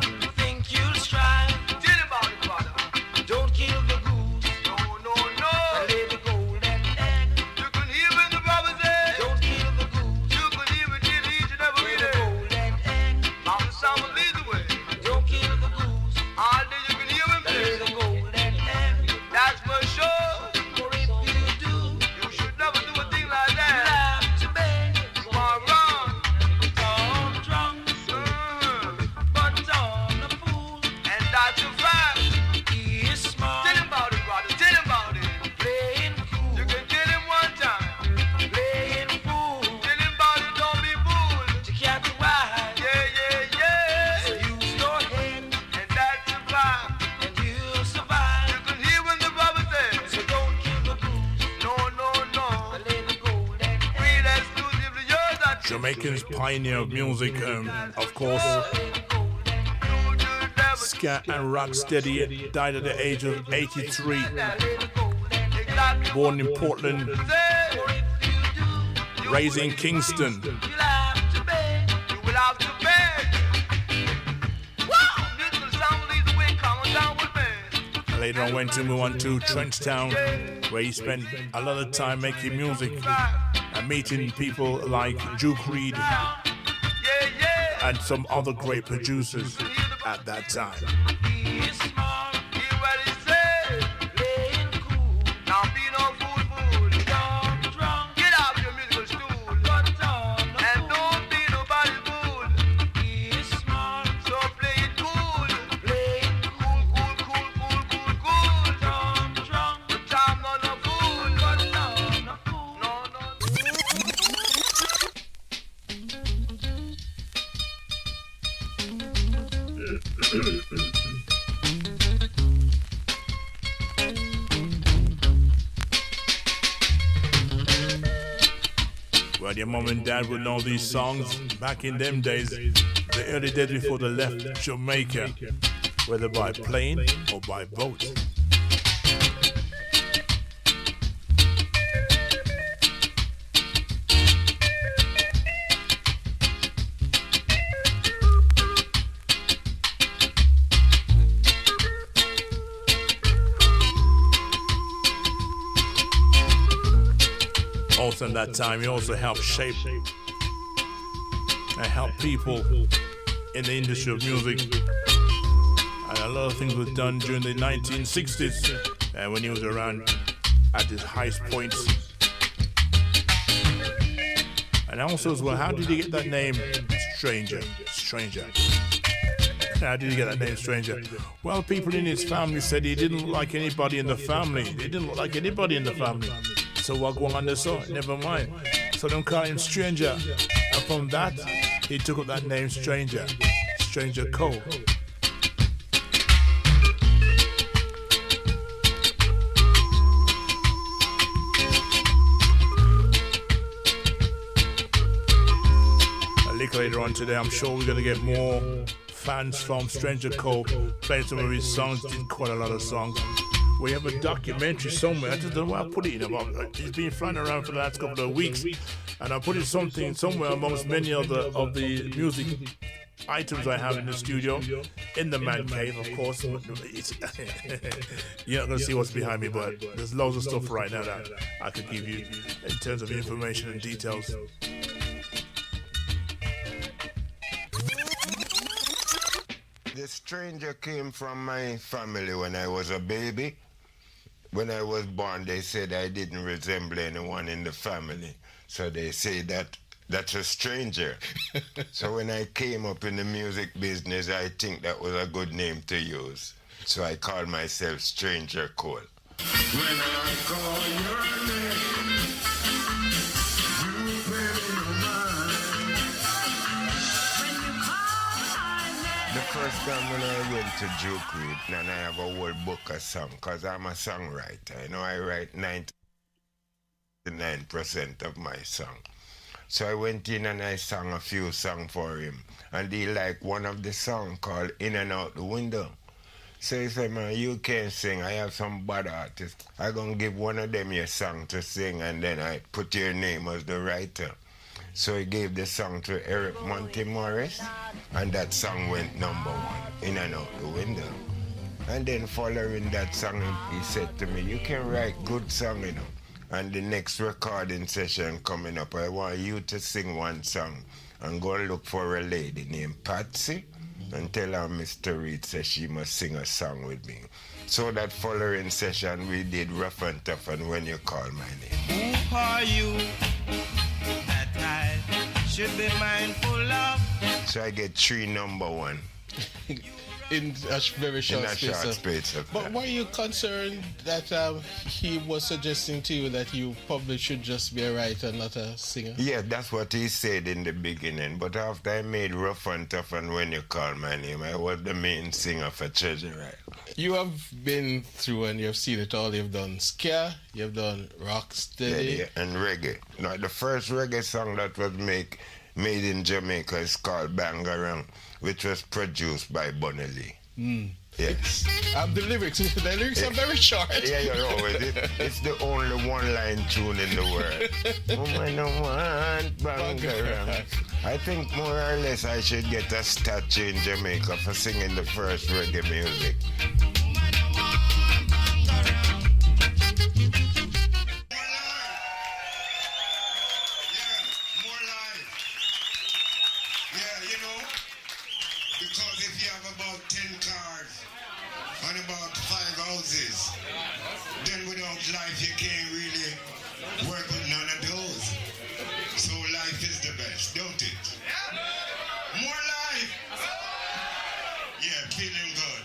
Speaker 13: Don't kill the goose. No, no, no. Lay the golden egg. You can hear when the Bible says, don't kill the goose. You can hear it each and every day. The golden egg. Mama Sama leads the way. Don't kill the goose. All day you can hear him play the golden egg. That's for sure. For if you do, you should never do a thing like that. You have to beg. You are wrong. Don't drunk. But on the fool. And that's a fact. Tell him about it, brother. Tell him about it. Playing fool. You can kill him one time. Playing fool. Tell him about it. Don't be fooled. You can't be wise. Yeah, yeah, yeah. So use your head. And that's a fact. And you'll survive. You can hear when the Bible says. So don't kill the goose. No, no, no. Lay the golden egg. Real exclusively yours.
Speaker 1: Jamaican's pioneer of music, of course. Ska and Rocksteady died at the age of 83. Born in Portland, raised in Kingston. Later on went to move on to Trenchtown, where he spent a lot of time making music and meeting people like Duke Reed and some other great producers at that time. Well, your mom and dad would know these songs back in them days, the early days before they left Jamaica, whether by plane or by boat. Also in that time, he also helped shape and help people in the industry of music. And a lot of things were done during the 1960s and when he was around at his highest points. And also as well, how did he get that name Stranger? How did he get that name Stranger? Well, people in his family said he didn't look like anybody in the family. He didn't look like anybody in the family. So what going on there, so never mind. So don't call him Stranger. And from that, he took up that name Stranger Cole. A little later on today, I'm sure we're going to get more fans from Stranger Cole playing some of his songs. Did quite a lot of songs. We have a documentary somewhere. I just don't know where I put it in. It's been flying around for the last couple of weeks, and I put it something somewhere amongst many of the music items I have in the studio, in the man cave, of course. You're not gonna see what's behind me, but there's loads of stuff right now that I could give you in terms of information and details.
Speaker 16: The Stranger came from my family when I was a baby. When I was born, they said I didn't resemble anyone in the family. So they say that That's a stranger. So when I came up in the music business, I think that was a good name to use. So I called myself Stranger Cole.
Speaker 13: When I call your name, you pay no mind.
Speaker 16: The first time when I went to Duke Reed, and I have a whole book of songs, because I'm a songwriter. You know, I write 99% of my song. So I went in and I sang a few songs for him. And he liked one of the songs called In and Out the Window. So he said, man, you can't sing. I have some bad artists. I'm going to give one of them your song to sing, and then I put your name as the writer. So he gave the song to Eric Monty Morris, and that song went #1, In and Out the Window. And then following that song, he said to me, you can write good song, you know. And the next recording session coming up, I want you to sing one song and go look for a lady named Patsy and tell her Mr. Reed says she must sing a song with me. So that following session, we did Rough and Tough and When You Call My Name.
Speaker 15: Who are you that I should be mindful of?
Speaker 16: So I get 3 #1.
Speaker 18: In a very short
Speaker 16: space of
Speaker 18: But were you concerned that he was suggesting to you that you probably should just be a writer, not a singer?
Speaker 16: Yeah, that's what he said in the beginning. But after I made Rough and Tough and When You Call My Name, I was the main singer for Treasure Island.
Speaker 18: You have been through and you've seen it all. You've done ska, you've done rocksteady.
Speaker 16: Yeah, and reggae. No, the first reggae song that was made in Jamaica is called Bangarang, which was produced by Bunny Lee. Yes.
Speaker 18: The lyrics are very short.
Speaker 16: Yeah, you know, it's the only one-line tune in the world. Woman, I want Bangarang. I think more or less I should get a statue in Jamaica for singing the first reggae music.
Speaker 13: Because if you have about 10 cars and about 5 houses, then without life you can't really work with none of those. So life is the best, don't it? More life! Yeah, feeling good.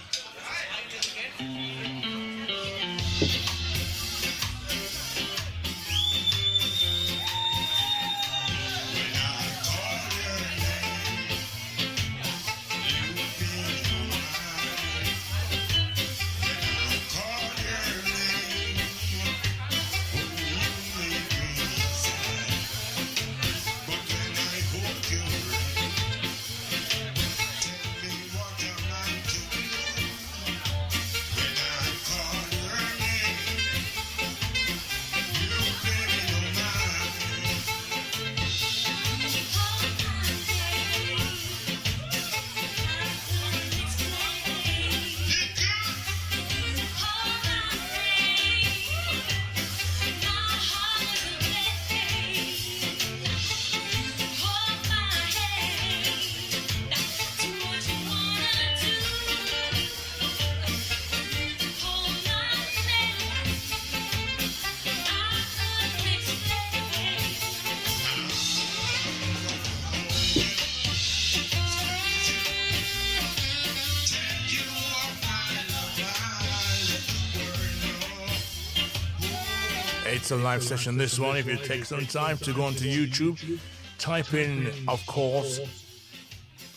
Speaker 1: It's a live session, this one. If you take some time to go onto YouTube, type in, of course,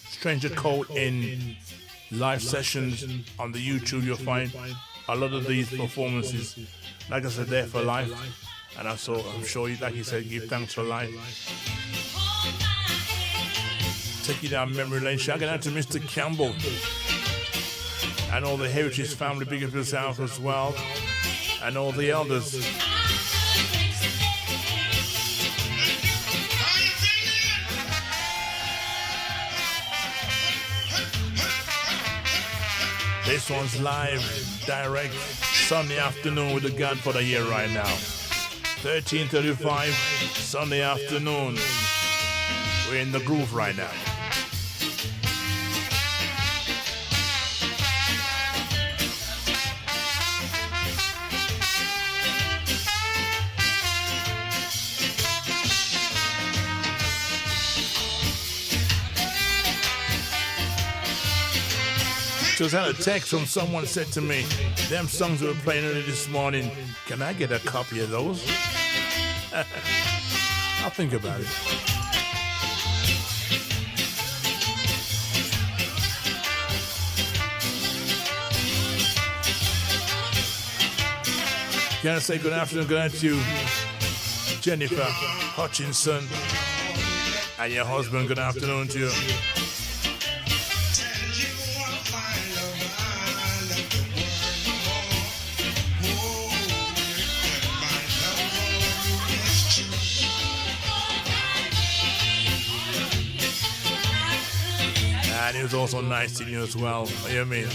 Speaker 1: Stranger Cole in live sessions on the YouTube. You'll find a lot of these performances, like I said, there for life. And also, I'm sure, like you said, give thanks for life. Take you down memory lane. Shout out to Mr. Campbell and all the Heritage family, big up yourself as well, and all the elders. This one's live, direct, Sunday afternoon with the Godfather here right now. 13:35, Sunday afternoon. We're in the groove right now. Just had a text from someone said to me, them songs we were playing early this morning, can I get a copy of those? I'll think about it. Can I say good afternoon, good night to you, Jennifer Hutchinson, and your husband, good afternoon to you. And it was also nice to you as well. You know what I mean?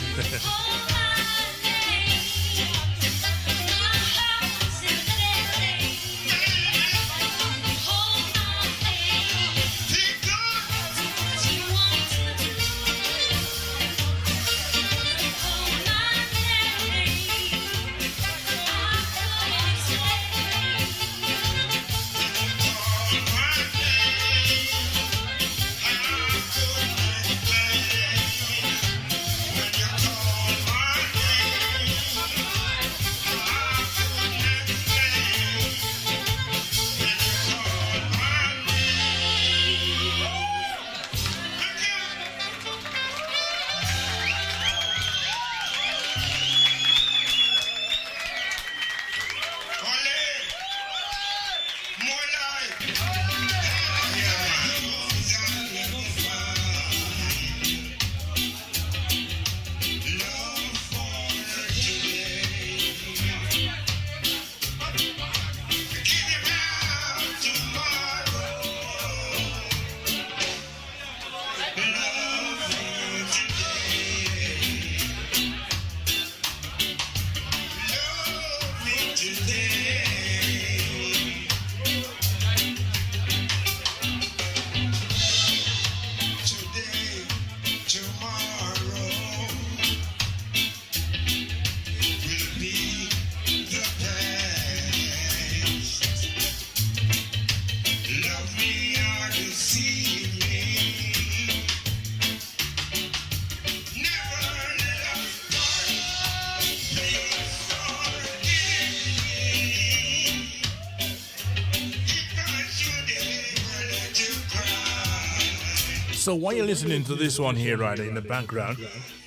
Speaker 1: So while you're listening to this one here, right, in the background,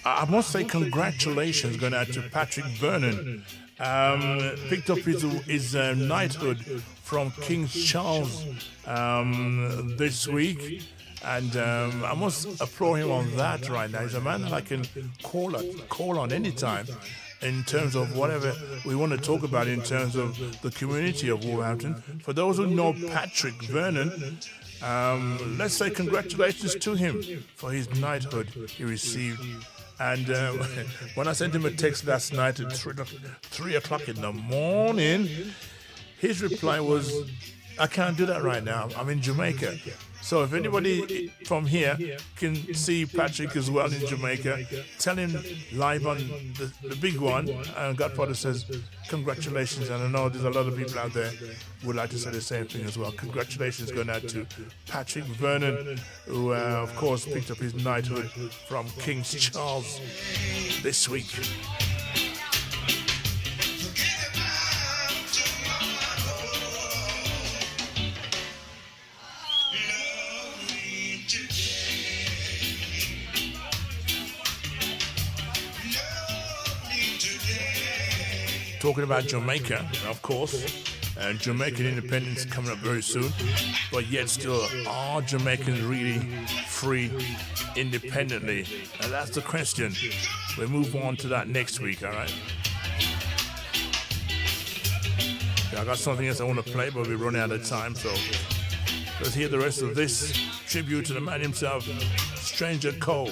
Speaker 1: I must say congratulations going out to Patrick Vernon. Picked up his knighthood from King Charles this week. And I must applaud him on that right now. He's a man that I can call on anytime in terms of whatever we want to talk about in terms of the community of Wolverhampton. For those who know Patrick Vernon, let's say congratulations to him for his knighthood he received. And when I sent him a text last night at 3 o'clock in the morning, his reply was, I can't do that right now. I'm in Jamaica. So if anybody from here can see Patrick as well in Jamaica, tell him live on the big one. And Godfather says, congratulations. And I know there's a lot of people out there who would like to say the same thing as well. Congratulations going out to Patrick Vernon, who, of course, picked up his knighthood from King Charles this week. Talking about Jamaica, of course, and Jamaican independence coming up very soon, but yet still, are Jamaicans really free independently? And that's the question. We'll move on to that next week, all right? Yeah, I got something else I want to play, but we're running out of time, so let's hear the rest of this tribute to the man himself, Stranger Cole.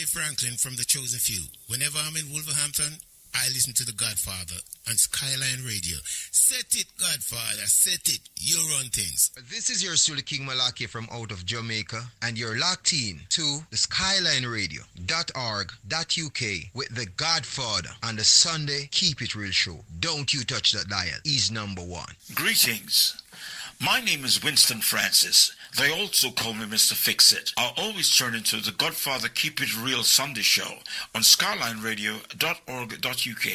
Speaker 19: Franklin from The Chosen Few. Whenever I'm in Wolverhampton, I listen to the Godfather on Skyline Radio. Set it, Godfather, set it. You run things.
Speaker 20: This is your Suli King Malaki from out of Jamaica, and you're locked in to the skylineradio.org.uk with the Godfather on the Sunday Keep It Real show. Don't you touch that dial. He's number one.
Speaker 21: Greetings. My name is Winston Francis. They also call me Mr. Fix-It. I'll always turn into the Godfather Keep It Real Sunday show on skylineradio.org.uk.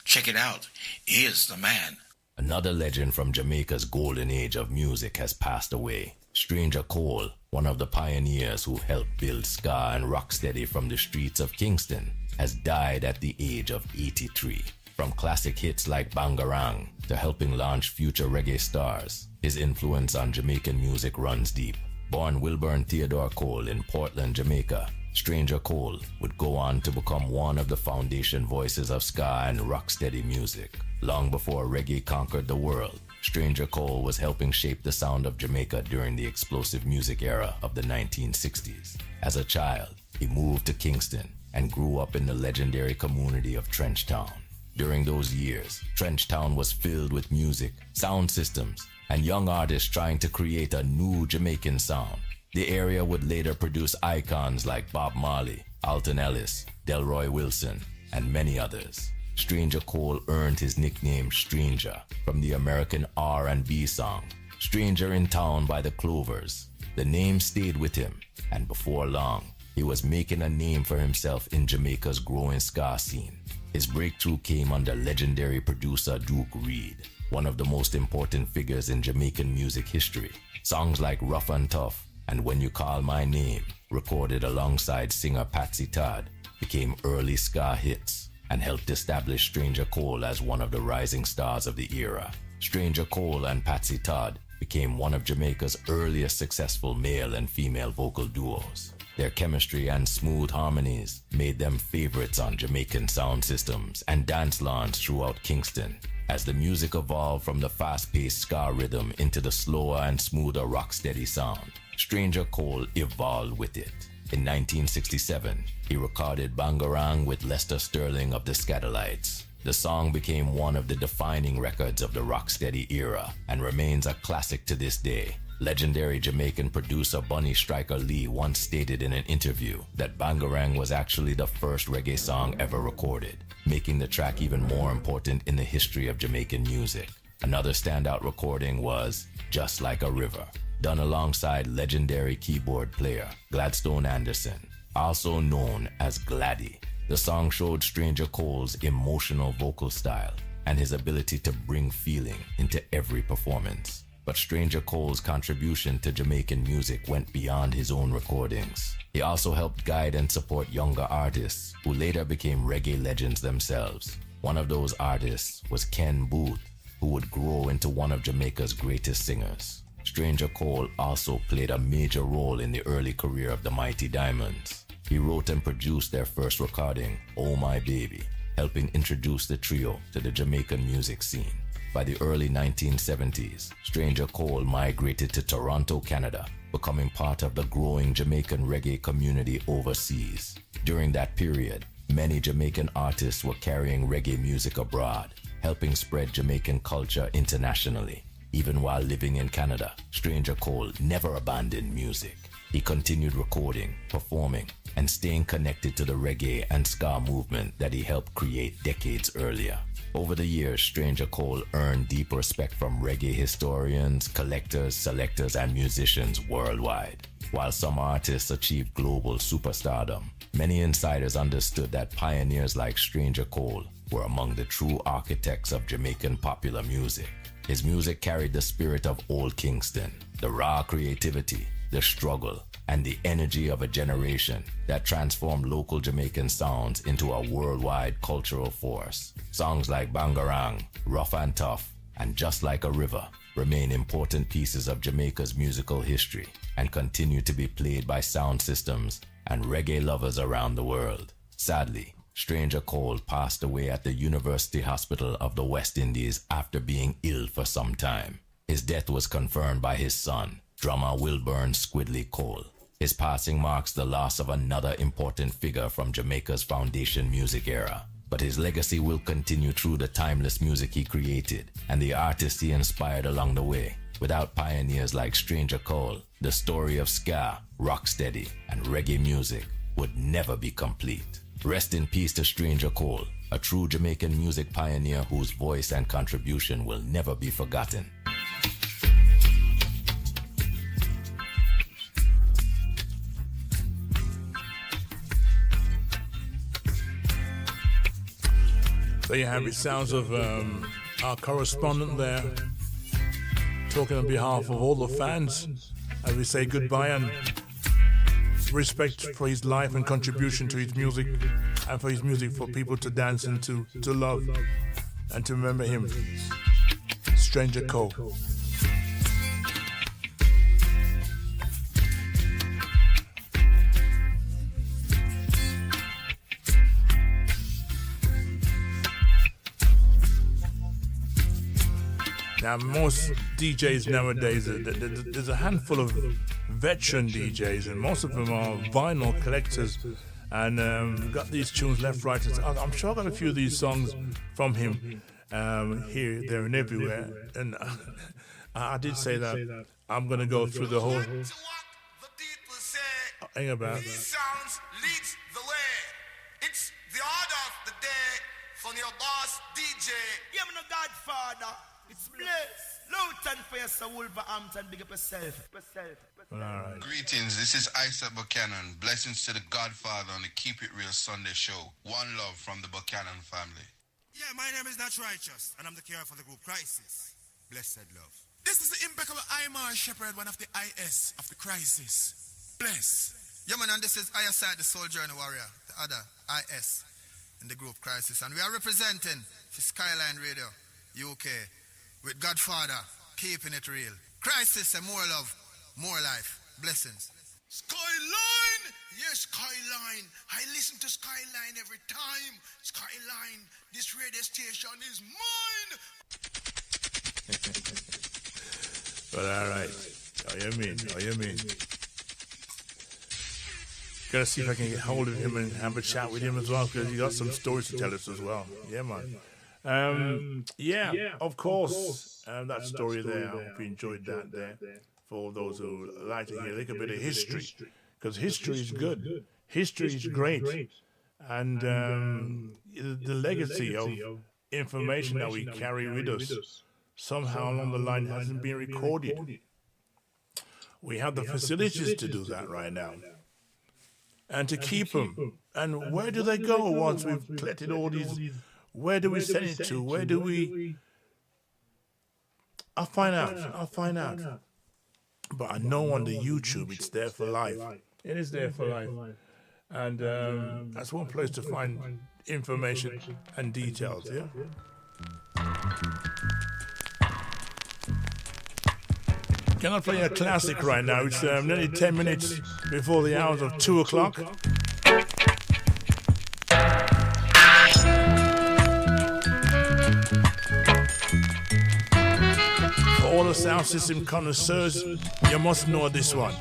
Speaker 21: Check it out. Here's the man.
Speaker 22: Another legend from Jamaica's golden age of music has passed away. Stranger Cole, one of the pioneers who helped build ska and rocksteady from the streets of Kingston, has died at the age of 83. From classic hits like Bangarang to helping launch future reggae stars, his influence on Jamaican music runs deep. Born Wilburn Theodore Cole in Portland, Jamaica, Stranger Cole would go on to become one of the foundation voices of ska and rocksteady music. Long before reggae conquered the world, Stranger Cole was helping shape the sound of Jamaica during the explosive music era of the 1960s. As a child, he moved to Kingston and grew up in the legendary community of Trenchtown. During those years, Trenchtown was filled with music, sound systems, and young artists trying to create a new Jamaican sound. The area would later produce icons like Bob Marley, Alton Ellis, Delroy Wilson, and many others. Stranger Cole earned his nickname Stranger from the American R&B song Stranger in Town by the Clovers. The name stayed with him, and before long, he was making a name for himself in Jamaica's growing ska scene. His breakthrough came under legendary producer Duke Reid, one of the most important figures in Jamaican music history. Songs like Rough and Tough and When You Call My Name, recorded alongside singer Patsy Todd, became early ska hits and helped establish Stranger Cole as one of the rising stars of the era. Stranger Cole and Patsy Todd became one of Jamaica's earliest successful male and female vocal duos. Their chemistry and smooth harmonies made them favorites on Jamaican sound systems and dance lawns throughout Kingston. As the music evolved from the fast-paced ska rhythm into the slower and smoother rocksteady sound, Stranger Cole evolved with it. In 1967, he recorded Bangarang with Lester Sterling of the Scatolites. The song became one of the defining records of the rocksteady era and remains a classic to this day. Legendary Jamaican producer Bunny Striker Lee once stated in an interview that Bangarang was actually the first reggae song ever recorded, making the track even more important in the history of Jamaican music. Another standout recording was Just Like a River, done alongside legendary keyboard player Gladstone Anderson, also known as Gladdy. The song showed Stranger Cole's emotional vocal style and his ability to bring feeling into every performance. But Stranger Cole's contribution to Jamaican music went beyond his own recordings. He also helped guide and support younger artists who later became reggae legends themselves. One of those artists was Ken Booth, who would grow into one of Jamaica's greatest singers. Stranger Cole also played a major role in the early career of the Mighty Diamonds. He wrote and produced their first recording, Oh My Baby, helping introduce the trio to the Jamaican music scene. By the early 1970s, Stranger Cole migrated to Toronto, Canada, becoming part of the growing Jamaican reggae community overseas. During that period, many Jamaican artists were carrying reggae music abroad, helping spread Jamaican culture internationally. Even while living in Canada, Stranger Cole never abandoned music. He continued recording, performing, and staying connected to the reggae and ska movement that he helped create decades earlier. Over the years, Stranger Cole earned deep respect from reggae historians, collectors, selectors, and musicians worldwide. While some artists achieved global superstardom, many insiders understood that pioneers like Stranger Cole were among the true architects of Jamaican popular music. His music carried the spirit of old Kingston, the raw creativity, the struggle, and the energy of a generation that transformed local Jamaican sounds into a worldwide cultural force. Songs like Bangarang, Rough and Tough, and Just Like a River remain important pieces of Jamaica's musical history and continue to be played by sound systems and reggae lovers around the world. Sadly, Stranger Cole passed away at the University Hospital of the West Indies after being ill for some time. His death was confirmed by his son, drummer Wilburn Squidly Cole. His passing marks the loss of another important figure from Jamaica's foundation music era. but his legacy will continue through the timeless music he created and the artists he inspired along the way. Without pioneers like Stranger Cole, the story of ska, rocksteady, and reggae music would never be complete. Rest in peace to Stranger Cole, a true Jamaican music pioneer whose voice and contribution will never be forgotten.
Speaker 1: There you have it, sounds of our correspondent there, talking on behalf of all the fans as we say goodbye and respect for his life and contribution to his music, and for his music for people to dance and to love and to remember him. Stranger Cole. Now, most DJs nowadays, there's a handful of veteran DJs, and most of them are vinyl collectors, and got these tunes left, right. I'm sure I got a few of these songs from him here, there, and everywhere. And I did say that I'm going to go through the whole thing about that.
Speaker 13: These sounds leads the way. It's the order of the day from your boss DJ.
Speaker 3: Yeah, I'm no Godfather. It's blessed. Luton for yourself, Wolverhampton, big up yourself.
Speaker 1: All right.
Speaker 4: Greetings, this is Isaac Buchanan. Blessings to the Godfather on the Keep It Real Sunday show. One love from the Buchanan family.
Speaker 23: Yeah, my name is Not Righteous, and I'm the cure for the group Crisis. Blessed love.
Speaker 13: This is the impeccable Imar Shepherd, one of the IS of the Crisis. Bless.
Speaker 23: Yeah, man, and this is Ayaside, the soldier and the warrior, the other IS in the group Crisis. And we are representing for Skyline Radio, UK, with Godfather, keeping it real. Crisis and more love, more life. Blessings.
Speaker 13: Skyline! Yes, Skyline. I listen to Skyline every time. Skyline, this radio station is mine.
Speaker 1: But all right. Oh, you mean? Gotta see if I can get hold of him and have a chat with him as well, because he got some stories to tell us as well. Yeah, man. Of course. That story there, I hope you enjoyed that there. For those who like to hear a little bit of history, because history is good. History is great. And the legacy of information that we carry with us somehow along the line hasn't been recorded. We have the facilities to do that right now. And to keep them. And where do they go once we've collected all these? Where do we send it to? Where do we... I'll find out. But I know on the YouTube it's there for life. It is there for life. And that's one place to find information and details, yeah? Can I play a classic right now? It's nearly 10 minutes before the hours of 2 o'clock. For all the sound system connoisseurs, you must know this one.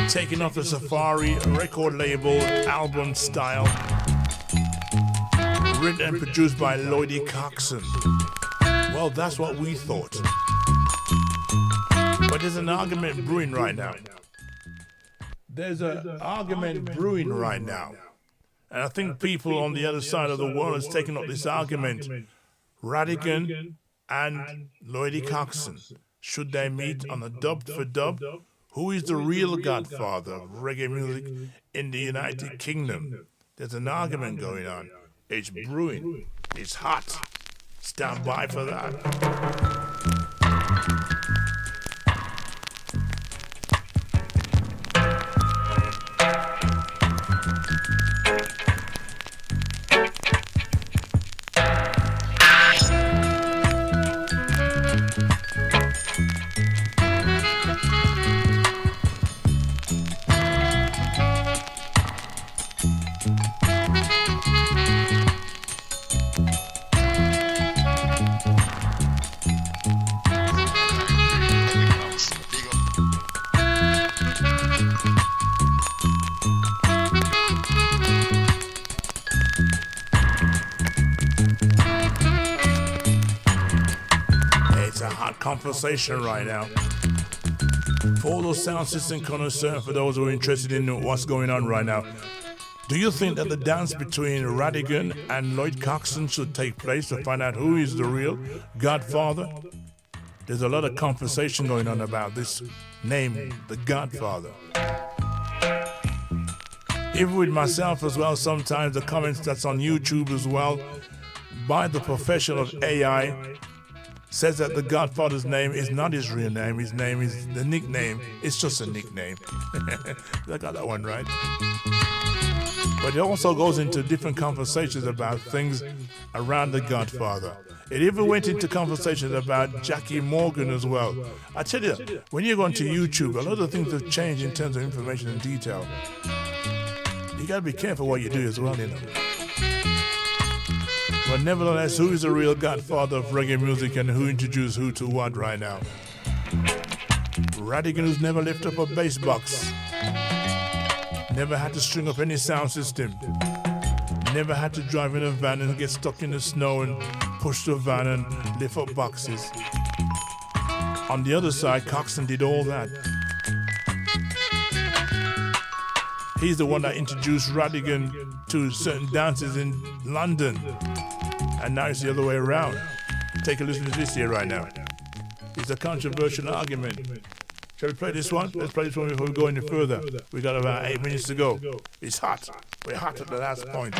Speaker 1: Taken off the Safari record label, album style. Written and produced by Lloydie Coxon. Well, that's what we thought. But there's an argument brewing right now. And I think people on the other side of the world has taken up this argument. Radigan and Lloydie Coxon. Should they meet on a dub for dub? Who is the real godfather of reggae music in the United Kingdom? There's an argument going on. It's brewing. It's hot. Stand by for that. conversation right now. For all those sound system connoisseurs, for those who are interested in what's going on right now, do you think that the dance between Radigan and Lloyd Coxon should take place to find out who is the real Godfather? There's a lot of conversation going on about this name, the Godfather. Even with myself as well, sometimes the comments that's on YouTube as well, by the profession of AI, says that the Godfather's name is not his real name. His name is the nickname. It's just a nickname. I got that one right. But it also goes into different conversations about things around the Godfather. It even went into conversations about Jackie Morgan as well. I tell you, when you go onto YouTube, a lot of things have changed in terms of information and detail. You got to be careful what you do as well, you know. But nevertheless, who is the real Godfather of reggae music and who introduced who to what right now? Radigan, who's never lifted up a bass box. Never had to string up any sound system. Never had to drive in a van and get stuck in the snow and push the van and lift up boxes. On the other side, Coxon did all that. He's the one that introduced Radigan to certain dances in London. And now it's the other way around. Take a listen to this here right now. It's a controversial argument. Shall we play this one? Let's play this one before we go any further. We got about 8 minutes to go. It's hot. We're hot at the last point.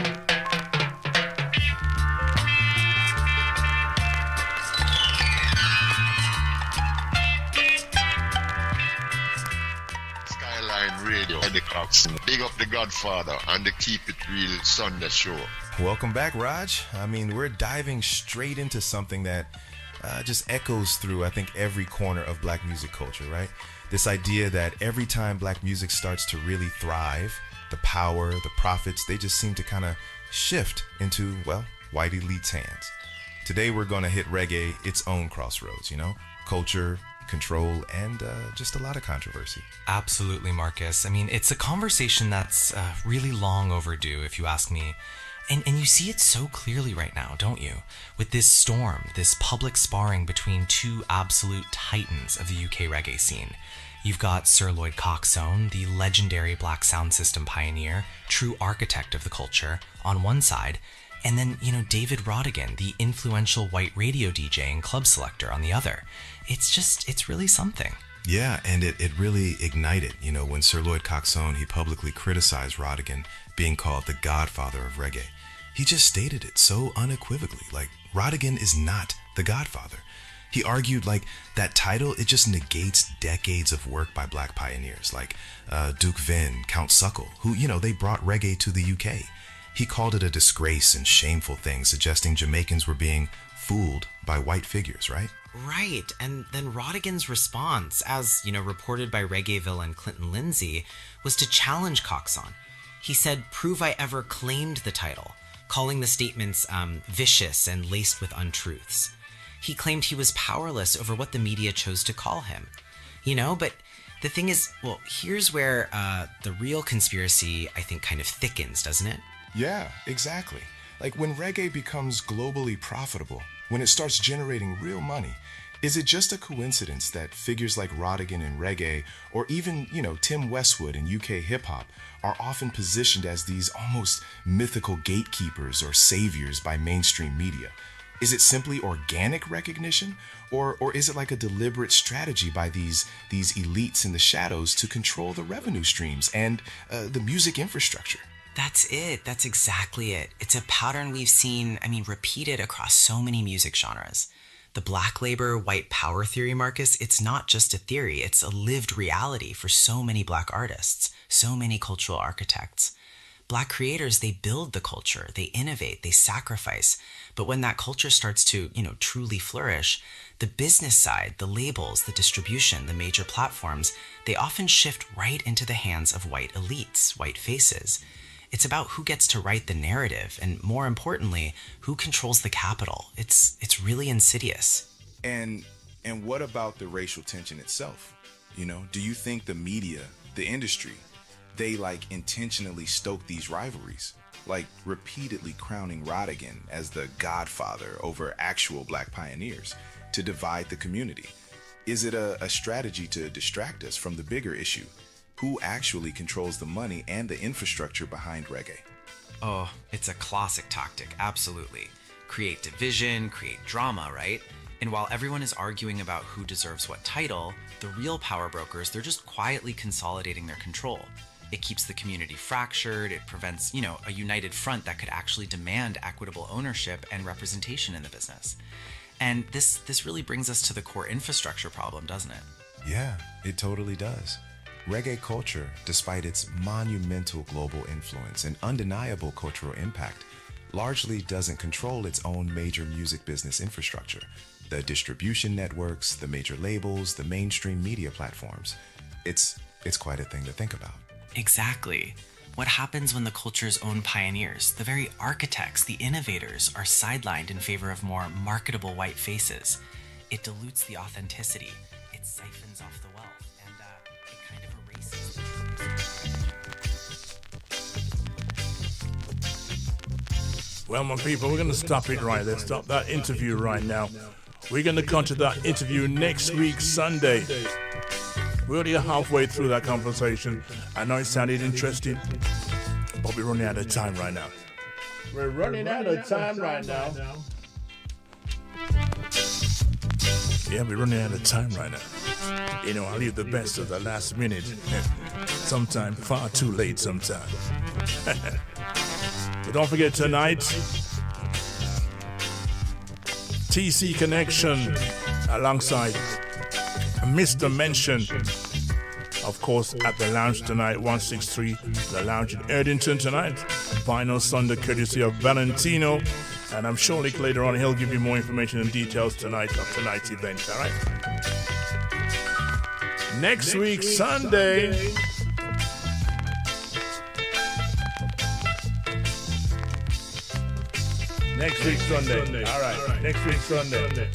Speaker 6: Skyline Radio, Eddie Coxon. Big up the Godfather and the Keep It Real Sunday show.
Speaker 7: Welcome back, Raj. I mean, we're diving straight into something that just echoes through, I think, every corner of black music culture, right? This idea that every time black music starts to really thrive, the power, the profits, they just seem to kind of shift into, well, white elite's hands. Today, we're going to hit reggae its own crossroads, you know? Culture, control, and just a lot of controversy.
Speaker 8: Absolutely, Marcus. I mean, it's a conversation that's really long overdue, if you ask me. And you see it so clearly right now, don't you? With this storm, this public sparring between two absolute titans of the UK reggae scene. You've got Sir Lloyd Coxon, the legendary black sound system pioneer, true architect of the culture, on one side, and then, you know, David Rodigan, the influential white radio DJ and club selector on the other. It's really something.
Speaker 7: Yeah, and it really ignited, you know, when Sir Lloyd Coxon, he publicly criticized Rodigan being called the Godfather of reggae. He just stated it so unequivocally, like, Rodigan is not the Godfather. He argued, like, that title, it just negates decades of work by black pioneers, like Duke Vin, Count Suckle, who, you know, they brought reggae to the UK. He called it a disgrace and shameful thing, suggesting Jamaicans were being fooled by white figures, right?
Speaker 8: Right, and then Rodigan's response, as, you know, reported by Reggae villain Clinton Lindsay, was to challenge Coxon. He said, "Prove I ever claimed the title," calling the statements vicious and laced with untruths. He claimed he was powerless over what the media chose to call him. You know, but the thing is, well, here's where the real conspiracy, I think, kind of thickens, doesn't it?
Speaker 7: Yeah, exactly. Like, when reggae becomes globally profitable, when it starts generating real money, is it just a coincidence that figures like Rodigan in reggae, or even, you know, Tim Westwood in UK hip-hop, are often positioned as these almost mythical gatekeepers or saviors by mainstream media? Is it simply organic recognition, or is it like a deliberate strategy by these elites in the shadows to control the revenue streams and the music infrastructure?
Speaker 8: That's it. That's exactly it. It's a pattern we've seen, I mean, repeated across so many music genres. The black labor, white power theory, Marcus, it's not just a theory. It's a lived reality for so many black artists, so many cultural architects. Black creators, they build the culture, they innovate, they sacrifice. But when that culture starts to, you know, truly flourish, the business side, the labels, the distribution, the major platforms, they often shift right into the hands of white elites, white faces. It's about who gets to write the narrative, and more importantly, who controls the capital. It's really insidious.
Speaker 7: And what about the racial tension itself? You know, do you think the media, the industry, they like intentionally stoke these rivalries, like repeatedly crowning Rodigan as the godfather over actual black pioneers to divide the community? Is it a strategy to distract us from the bigger issue? Who actually controls the money and the infrastructure behind reggae?
Speaker 8: Oh, it's a classic tactic, absolutely. Create division, create drama, right? And while everyone is arguing about who deserves what title, the real power brokers, they're just quietly consolidating their control. It keeps the community fractured, it prevents, a united front that could actually demand equitable ownership and representation in the business. And this really brings us to the core infrastructure problem, doesn't it?
Speaker 7: Yeah, it totally does. Reggae culture, despite its monumental global influence and undeniable cultural impact, largely doesn't control its own major music business infrastructure. The distribution networks, the major labels, the mainstream media platforms. It's quite a thing to think about.
Speaker 8: Exactly. What happens when the culture's own pioneers, the very architects, the innovators, are sidelined in favor of more marketable white faces? It dilutes the authenticity. It siphons off the wealth, and it kind of erases the
Speaker 1: Well, my people, we're going to stop it right there. Stop that interview right now. We're going to come to that interview next week, Sunday. We're already halfway through that conversation. I know it sounded interesting, but we're running out of time right now. We're running out of time right now. Yeah, we're running out of time right now. I leave the best of the last minute. Sometime far too late sometime. So don't forget tonight, TC Connection alongside Mr. Mention, of course, at the lounge tonight, 163 The Lounge in Erdington tonight. Vinyl Sunday, courtesy of Valentino. And I'm sure later on he'll give you more information and details tonight of tonight's event, all right? Next week, Sunday. Next week, Sunday. All right. Next week, Sunday.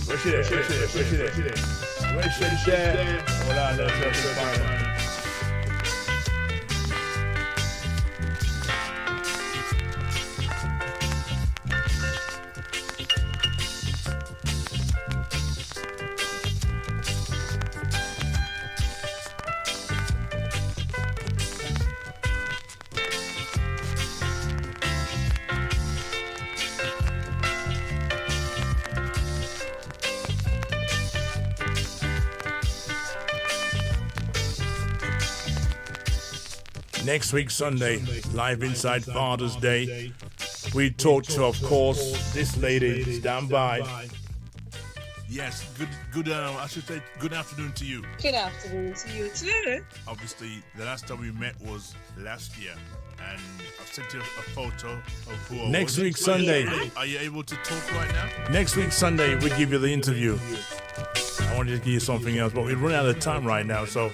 Speaker 1: Where's she there? Where's she there? Hold on, let's find her. Next week, Sunday, live inside Father's Day. We talked to, of course, this lady. Stand by. Yes, I should say good afternoon to you.
Speaker 2: Good afternoon to you too.
Speaker 1: Obviously, the last time we met was last year, and I've sent you a photo of who I was. Next week, Sunday. Are you able to talk right now? Next week, Sunday, we give you the interview. I wanted to give you something else, but we're running out of time right now, so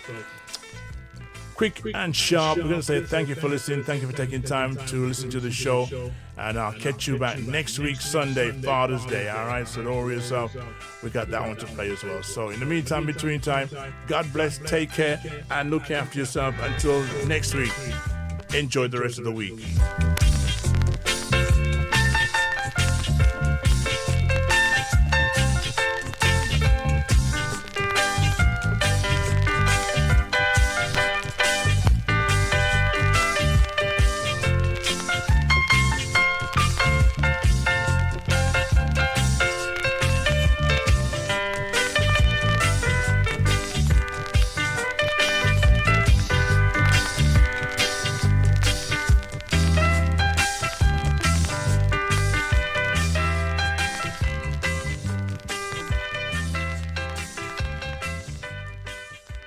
Speaker 1: quick and sharp. We're going to say thank you for listening. Thank you for taking time to listen to the show. And I'll catch you back next week, Sunday, Father's Day. All right, so don't worry yourself. We got that one to play as well. So in the meantime, between time, God bless, take care, and look after yourself. Until next week, enjoy the rest of the week.